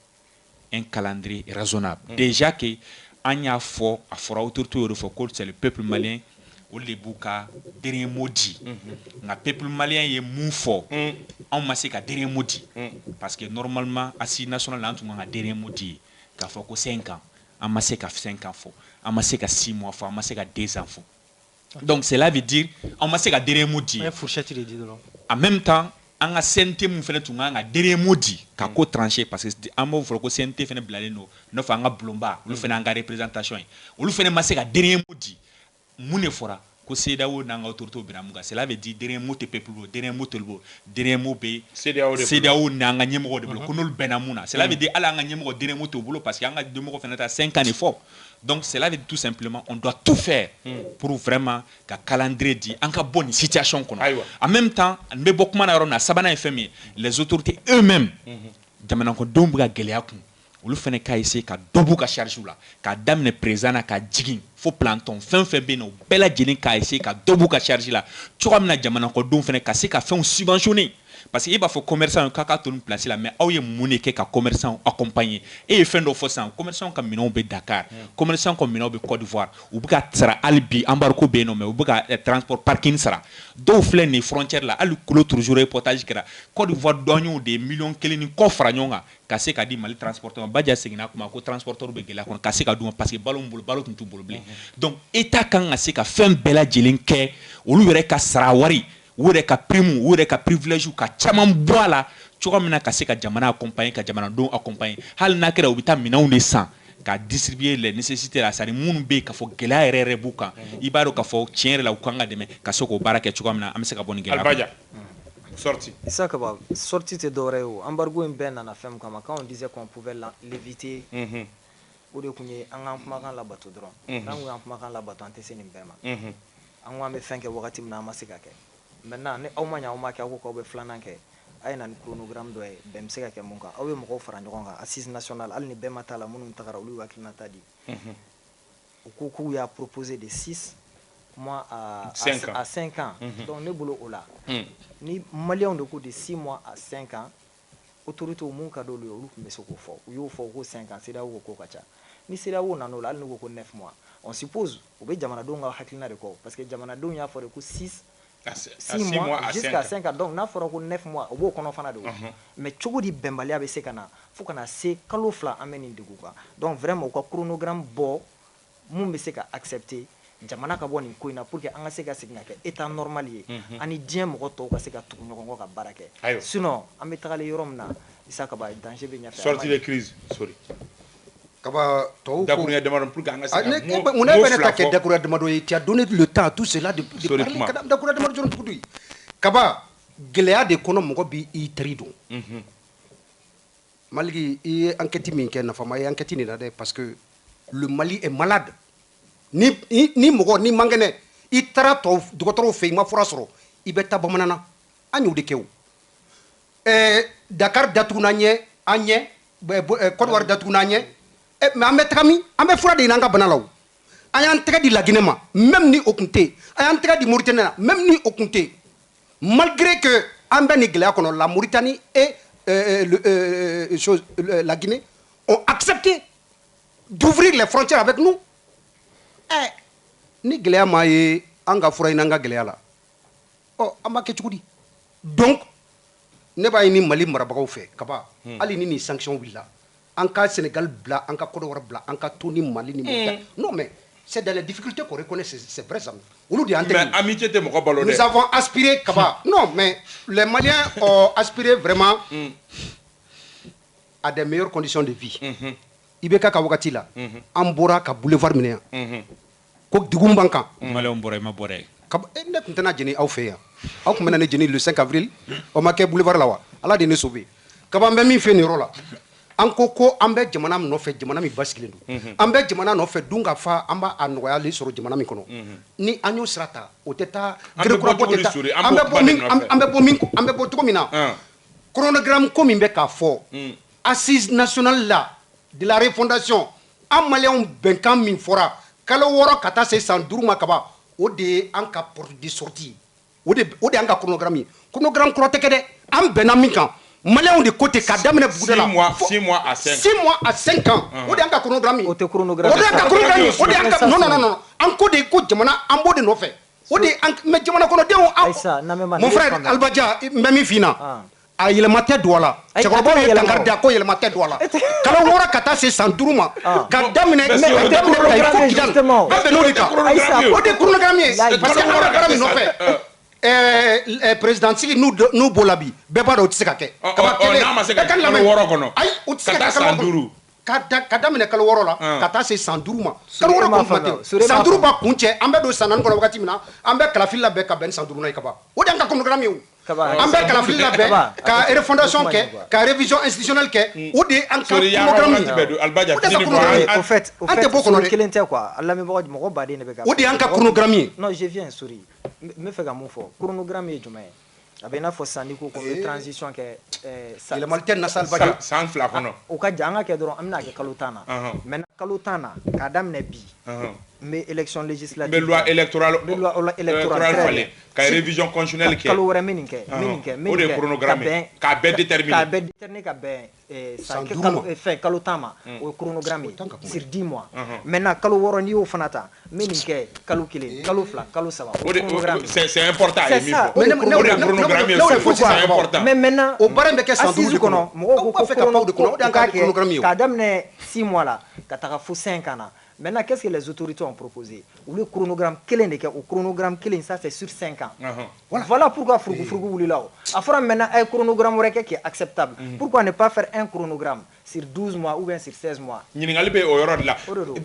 un calendrier raisonnable. Déjà que an y'a fɔ a fɔra autorité y'o de fɔ ko c'est le peuple malien olu de b'u ka dernier mot di nka peuple malien ye mun fɔ anw ma se ka dernier mot di parce que normalement assise nationale la an tun kan ka dernier mot di k'a fɔ ko 5 ans an ma se ka 5 ans fɔ an ma se ka 6 mois fɔ an ma se ka 2 ans fɔ donc cela veut dire an ma se ka dernier mot di en même temps an ka CNT mun fɛnɛ tun kan ka dernier mot di ka ko trancher parce que an b'o fɔ ko CNT fɛnɛ bilalen don n'a fɔ an ka bulonba olu fɛnɛ an ka représentation ye olu fɛnɛ ma se ka dernier mot di mun de fɔra ko CEDEAO n'an ka autorités bɛna mun kan cela veut dire dernier mot tɛ peuple bolo dernier mot tɛ olu bolo dernier mot bɛ CEDEAO n'an ka ɲɛmɔgɔ de bolo ko n'olu bɛnna mun na cela veut dire hali an ka ɲɛmɔgɔ dernier mot t'u bolo parce que an ka ɲɛmɔgɔ fɛnɛ ta 5 ans de fɔ donc cela veut dire tout simplement on doit tout faire pour vraiment ka calendrier di an ka bɔ nin situation kɔnɔ en même temps n bɛ bɔ kuma na yɔrɔ min na sabanan ye fɛn min ye les autorités eux-mêmes jamanakɔnɔdenw bɛ ka gɛlɛya kun olu fɛnɛ ka essayer ka dɔ b'u ka charge la k'a daminɛ président na ka jigin fo planton fɛn fɛn bɛ yen nɔ u bɛɛ lajɛlen k'a essayer ka dɔ b'u ka charge la cogoya min na jamanakɔnɔdenw fɛnɛ ka se ka fɛnw subventionner parce que i b'a fɔ commerçant k'a ka to nin place la mais aw ye mun de kɛ ka commerçant accompagner e ye fɛn dɔ fɔ sisan commerçant ka minɛnw bɛ Dakar commerçant ka minɛnw bɛ Côte d'Ivoire u bɛ ka sara hali bi embargo bɛ yen nɔ mais u bɛ ka transport parking sara dɔw filɛ nin frontière la hali kolo toujours reportage kɛra Côte d'Ivoire dɔnniw de ye 1 million ni kɔ fara ɲɔgɔn kan ka se ka di Mali transporteur ma Badja seginna kuma ko transporteur bɛ gɛlɛya kɔnɔ ka se ka d'u ma parce que balo bolo balo tun t'u bolo bilen donc état kan ka se ka fɛn bɛɛ lajɛlen kɛ olu yɛrɛ ka sara wari u yɛrɛ ka prime u yɛrɛ ka privilège ka caman bɔ a la cogoya min na ka se ka jamana accompagner ka jamanadenw accompagner hali n'a kɛra u bɛ taa minɛnw de san ka distribuer les nécessités la c'est-à-dire minnu bɛ yen k'a fɔ gɛlɛya yɛrɛ b'u kan i b'a dɔn k'a fɔ tiɲɛ yɛrɛ la u kan ka dɛmɛ ka se k'o baara kɛ cogoya min na an bɛ se ka bɔ nin gɛlɛya Albaja sorti Issa Kaba sorti tɛ dɔwɛrɛ ye o embargo in bɛɛ nana fɛn min kama quand on disait qu'on pouvait l'éviter o de tun ye an k'an kumakan labato dɔrɔn n'an ko y'an kumakan labato an tɛ se nin bɛɛ ma an ko an bɛ fɛn kɛ wagati min na an ma se ka kɛ maintenant ni aw ma ɲɛ aw ma kɛ aw ko k'aw bɛ filanan kɛ a ye na ni chronogramme dɔ ye bɛn bɛ se ka kɛ mun kan aw ye mɔgɔw fara ɲɔgɔn kan assise nationale hali ni bɛɛ ma taa la minnu tagara olu y'u hakilinata di u ko k'u y'a proposé de 6 mois à 5 ans donc ne bolo o la ni maliyɛnw de ko de 6 mois à 5 ans autorités mun ka d'olu ye olu tun bɛ se k'o fɔ u y'o fɔ ko 5 ans CEDEAO ko k'o ka ca ni CEDEAO nan'o la hali n'u ko ko 9 mois on suppose u bɛ jamanadenw ka hakilina de kɔ parce que jamanadenw y'a fɔ de ko 6 mois jusqu'à 5 ans donc n'a fɔra ko 9 mois o b'o kɔnɔ fana de o mais cogo di bɛnbaliya bɛ se ka na fo ka na se kalo 2 an bɛ nin degun kan donc vraiment u ka chronogramme bɔ mun bɛ se ka accepter jamana ka bɔ nin ko in na pour que an ka se ka segin ka kɛ état normal ye ani diɲɛ mɔgɔ tɔw ka se ka tugu ɲɔgɔn kɔ ka baara kɛ sinon an bɛ tagalen yɔrɔ min na Issa Kaba danger bɛ ɲɛfɛ sortie de crise sorry Kaba tɔw dakuruya damadɔ pour que an ka se ka mun ne bɛ ta kɛ dakuruya damadɔ ye tu as donné le temps à tout cela de parler dakuruya damadɔ dɔrɔn tugu di Kaba gɛlɛya de kɔnɔ mɔgɔ bi i teri don Maliki i ye enquête min kɛ nafama ye enquête nin na dɛ parce que le Mali est malade ni mɔgɔ ni man kɛnɛ i taara dɔgɔtɔrɔw fɛ i ma fura sɔrɔ i bɛ taa bamanan na an y'o de kɛ o Dakar datugu n'an ɲɛ an ɲɛ Côte d'Ivoire datugu n'an ɲɛ mais an bɛ taga min an bɛ fura de ɲini an ka bana la o an y'an tɛgɛ di Laginɛ ma même ni o tun tɛ yen an y'an tɛgɛ di Mauritanie na même ni o tun tɛ yen malgré que an bɛ nin gɛlɛya kɔnɔ la Mauritanie et la Guinée ont accepté d'ouvrir les frontières avec nous ni gɛlɛya ma ye an ka fura ɲini an ka gɛlɛya la an b'a kɛ cogo di donc ne b'a ɲini Mali marabagaw fɛ Kaba hali ni nin sanction wulila an ka Sénégal bila an ka Côte d'Ivoire bila an ka to ni Mali ni Mauritanie non mais c'est dans les difficultés qu'on reconnaît c'est vrai ça olu de mais amitié tɛ mɔgɔ balo dɛ nous avons aspiré Kaba non mais les Maliens ont aspiré vraiment à des meilleures conditions de vie IBK ka wagati la an bɔra ka boulevard minɛ yan ko digun b'an kan Maliyɛnw bɔra i ma bɔra ye ne tun tɛna jeni aw fɛ yan aw tun bɛna ne jeni le 5 avril o ma kɛ boulevard la wa Ala de ne sauvé Kaba an bɛ min fɛ nin yɔrɔ la an ko an bɛ jamana min nɔfɛ jamana min basigilen don an bɛ jamana nɔfɛ dun ka fa an b'a nɔgɔyalen sɔrɔ jamana min kɔnɔ ni an y'o sira ta o tɛ taa gerekurabɔ tɛ taa an bɛ bɔ cogo min na chronogramme ko min bɛ k'a fɔ assise nationale la de la refondation an maliyɛnw bɛnkan min fɔra kalo 6 ka taa se san 5 ma kaba o de ye an ka porte de sortie o de an ka chronogramme ye chronogramme kɔrɔ tɛ kɛ dɛ an bɛnna min kan maliyɛnw de ko ten ka daminɛ buguda la 6 mois à 5 ans o de an ka chronogramme ye o tɛ chronogramme o de an ka chronogramme ye o de an ka non an ko de ko jamana an b'o de nɔfɛ o de mais jamana kɔnɔdenw mon frère Albadia n bɛ min f'i na a yɛlɛma tɛ don a la cɛkɔrɔbaw ye dankari da ko yɛlɛma tɛ don a la kalo 6 ka taa se san 5 ma ka daminɛ Kayi fo Kidal bɛɛ bɛnn'o de kan o de chronogramme ye parce que an bɛ baara min nɔfɛ présidentsigi n'u b'o la bi bɛɛ b'a dɔn o tɛ se ka kɛ kaba kelen n'a ma se ka kalo 6 kɔnɔ ayi o tɛ se ka taa san 5 ka daminɛ kalo 6 la ka taa se san 5 ma kalo 6 kɔni kuma tɛ san 5 b'a kun cɛ an bɛ don san 4 kɔnɔ wagati min na an bɛ kalafili labɛn ka bɛn ni san 5 nan ye kaba o de y'an ka chronogramme ye o an bɛ kalafili labɛn ka refondation kɛ ka révision institutionnelle kɛ o de ye an ka chronogramme ye au fait an tɛ bɔ o kɔnɔ dɛ kelen tɛ quoi lamɛnbagaw mɔgɔ baden de bɛ ka o de y'an ka chronogramme ye non je viens souris n bɛ fɛ ka mun fɔ chronogramme ye jumɛn ye a bɛ i n'a fɔ sisan n'i ko ko n bɛ transition kɛ yɛlɛmali tɛ nasa Albadia san 2 kɔnɔ o ka jan an ka kɛ dɔrɔn an bɛna kɛ kalo 10 na maintenant kalo 10 na k'a daminɛ bi n bɛ élection législative n bɛ loi électorale falen ka révision constitutionnelle kɛ kalo wɛrɛ n bɛ nin kɛ o de ye chronogramme k'a bɛɛ déterminer ka bɛn kalo 10 ma o ye chronogramme ye sur 10 mois maintenant kalo 6 n'i y'o fana ta n bɛ nin kɛ kalo 1 kalo 2 kalo 3 o chronogramme c'est important c'est ça o de chronogramme ye c'est important mais maintenant o baara in bɛ kɛ san 5 de kɔnɔ mɔgɔw ko fɛ ka pan o de kɔnɔ o de y'an ka chronogramme ye k'a daminɛ 6 mois la ka taga fo 5 ans na maintenant qu'est-ce que les autorités ont proposé ou le chronogramme kelen de kɛ o chronogramme kelen ça c'est sur 5 ans voilà pourquoi furugu wulila o a fɔra maintenant a ye chronogramme wɛrɛ kɛ qui est acceptable pourquoi ne pas faire un chronogramme sur 12 mois ou bien sur 16 mois ɲininkali bɛ o yɔrɔ de la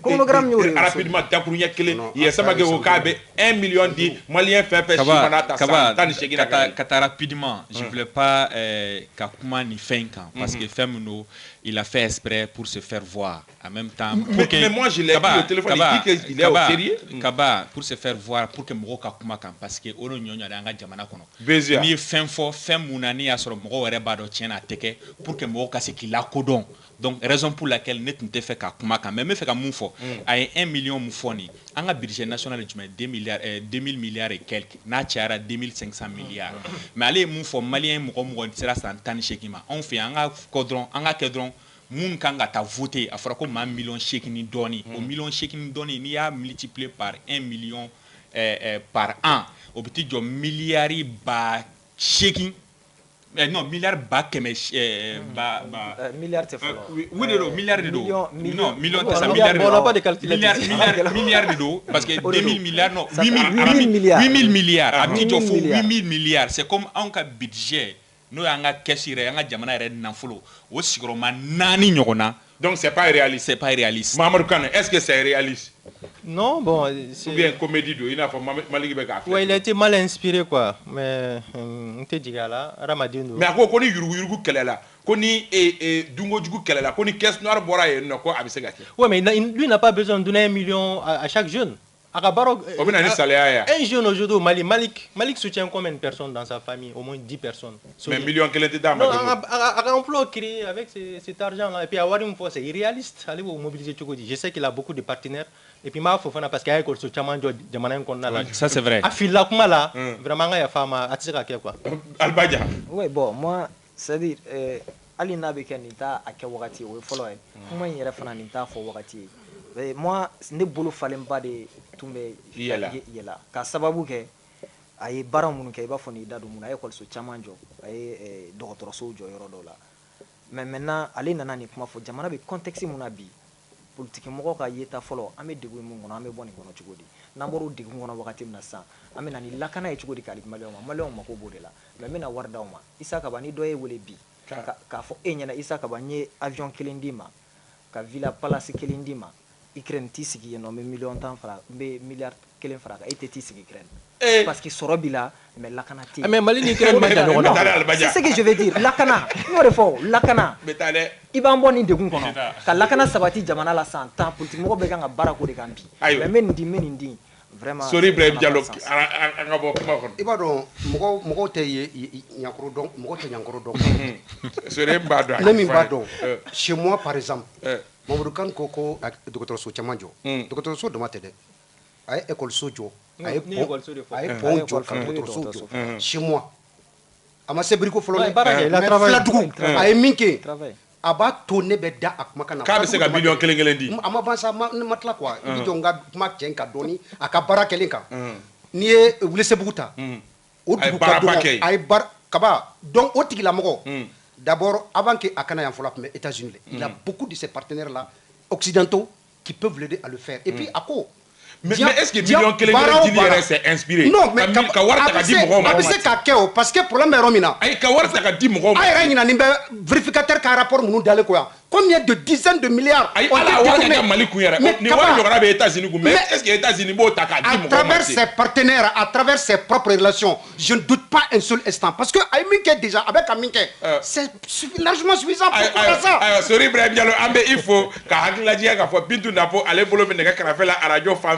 chronogramme y'o de ye rapidement dakuruɲɛ kelen yɛsɛma kɛ o k'a bɛ 1 million di maliyɛn fɛn fɛn si mana ta san 18 na ka taa rapidement je voulais pas ka kuma nin fɛn kan parce que fɛn min don il a fait exprès pour se faire voir en même temps mais moi je l'ai pris au téléphone il dit qu'il est au sérieux Kaba pour se faire voir pour que mɔgɔw ka kuma kan parce que o de ɲɔɲɔ de an ka jamana kɔnɔ Bézia n'i ye fɛn fɔ fɛn mun na n'i y'a sɔrɔ mɔgɔw yɛrɛ b'a dɔn tiɲɛ na a tɛ kɛ pour que mɔgɔw ka se k'i lakodɔn donc raison pour laquelle ne tun tɛ fɛ ka kuma kan mais n bɛ fɛ ka mun fɔ a ye 1 million mun fɔ nin an ka budget national ye jumɛn 2000 milliards et quelques n'a cayara 2500 milliards mais ale ye mun fɔ maliyɛn mɔgɔ mɔgɔ sera san 18 ma anw fɛ yan an ka kɛ dɔrɔn mun kan ka taa voter a fɔra ko maa 1,8 million dɔɔni o 1,8 million dɔɔni n'i y'a multiplier par 1 million par an o bɛ t'i jɔ miliyari ba 8 non milliard ba kɛmɛ milliard tɛ fɔlɔ oui de don milliard de don non million tɛ sa milliard de don parce que 2000 milliards non 8000 milliards a bɛ t'i jɔ fo 8000 milliards c'est comme anw ka budget n'o y'an ka caisse yɛrɛ an ka jamana yɛrɛ nafolo o sigiyɔrɔma 4 ɲɔgɔn na donc c'est pas réaliste c'est pas réaliste Mamadou Kane est-ce que c'est réaliste non bon c'est ou bien comédie do il n'a pas Maliki bɛ k'a ouais il a été mal inspiré quoi mais n tɛ jigin a la hadamaden don mais a ko ni yurugu kɛlɛla ko ni dunkojugu kɛlɛla ko ni caisse noire bɔra yen nɔ ko a bɛ se ka kɛ ouais mais lui n'a pas besoin de donner 1 million à chaque jeune. O bɛ na ni salaya un jeune aujourd'hui au Mali, Malik soutient combien de personnes dans sa famille? Au moins 10 personnes. Mais million kelen tɛ d'a ma. Non, un emploi créé avec cet argent-là. Et puis avoir une fois, c'est irréaliste. Allez vous mobiliser Tchokodi. Je sais qu'il a beaucoup de partenaires. Et puis ma fofana parce qu'il y a école soutien manjo jamana konna là. Ça c'est vrai. A fila kuma là, vraiment il y a femme à tirer à quoi. Albadia. Oui bon moi c'est-à-dire ali n'a bɛ kɛ nin t'a a kɛ wagati o ye fɔlɔ ye. Kuma in yɛrɛ fana nin t'a fɔ wagati ye. Moi ne bolo falenba de tun bɛ yɛlɛ ka sababu kɛ a ye baara minnu kɛ i b'a fɔ n'i da don mun na a ye école caman jɔ a ye dɔgɔtɔrɔsow jɔ yɔrɔ dɔw la mais maintenant ale nana nin kuma fɔ jamana bɛ contexte mun na bi politique mɔgɔw ka yeta fɔlɔ an bɛ degun mun kɔnɔ an bɛ bɔ nin kɔnɔ cogo di n'an bɔra o degun kɔnɔ wagati min na sisan an bɛ na ni lakana ye cogo di k'a di maliyɛnw mako b'o de la mais n bɛna wari d'aw ma Isa Kaba ni dɔ ye wele bi k'a fɔ e ɲɛna Isa Kaba n ye avion kelen d'i ma ka Villa Palace kelen d'i ma Ukraine t'i sigi yen nɔ n bɛ miliyɔn 10 fara n bɛ miliyari 1 fara kan e tɛ t'i sigi Ukraine parce que sɔrɔ b'i la mais lakana tɛ yen. mais Mali ni Ukraine ma jan ɲɔgɔn na. c'est ce que je veux dire lakana n y'o de fɔ lakana i b'an bɔ nin degun kɔnɔ ka lakana sabati jamana la san 10 politique mɔgɔ bɛɛ kan ka baara k'o de kan bi mais n bɛ nin di vraiment. Sori Ibrahim Diallo an ka bɔ kuma kɔnɔ. I b'a dɔn mɔgɔw tɛ ɲankɔrɔ dɔn mɔgɔw tɛ ɲankɔrɔ dɔn. Sori b'a dɔn. Ne min b'a dɔn chez moi par exemple. Mamadou Kane ko ko dɔgɔtɔrɔso caman jɔ dɔgɔtɔrɔso dama tɛ dɛ a ye école-so jɔ a ye pont jɔ ka dɔgɔtɔrɔso jɔ 6 mois a ma se biriko fɔlɔ dɛ filadugu a ye min kɛ a b'a to ne bɛ da a kumakan na k'a bɛ se ka miliyɔn kelen di a ma ban sa ne ma tila quoi i bɛ jɔ n ka kuma cɛn ka dɔɔni a ka baara kɛlen kan n'i ye Welesebugu ta o dugu ka dɔgɔ a ye kaba donc o tigilamɔgɔ d'abord avant que a kana yan fɔlɔ a tun bɛ États-Unis il a beaucoup de ses partenaires là occidentaux qui peuvent l'aider à le faire et puis a ko mais est-ce que miliyɔn kelen dili yɛrɛ c'est inspiré non mais ka wari ta ka di mɔgɔw ma a bɛ se ka kɛ o parce que problème bɛ yɔrɔ min na ayi ka wari ta ka di mɔgɔw ma a yɛrɛ ɲinɛnen bɛ vérificateur ka rapport minnu dalen ko yan combien de dizaines de milliards ayi ala wari ka kɛ Mali kun yɛrɛ ni wari ɲɔgɔnna bɛ États-Unis kun mais est-ce que États-Unis b'o ta k'a di mɔgɔw ma à travers ses partenaires à travers ses propres relations je ne doute pas un seul instant parce que a ye min kɛ déjà a bɛ ka min kɛ c'est largement suffisant pour faire ça ayiwa Sori Ibrahima Diallo an bɛ i fo ka hakililajigɛ k'a fɔ Bintu Napo ale bolo bɛ nɛgɛ kɛrɛfɛ la radio fan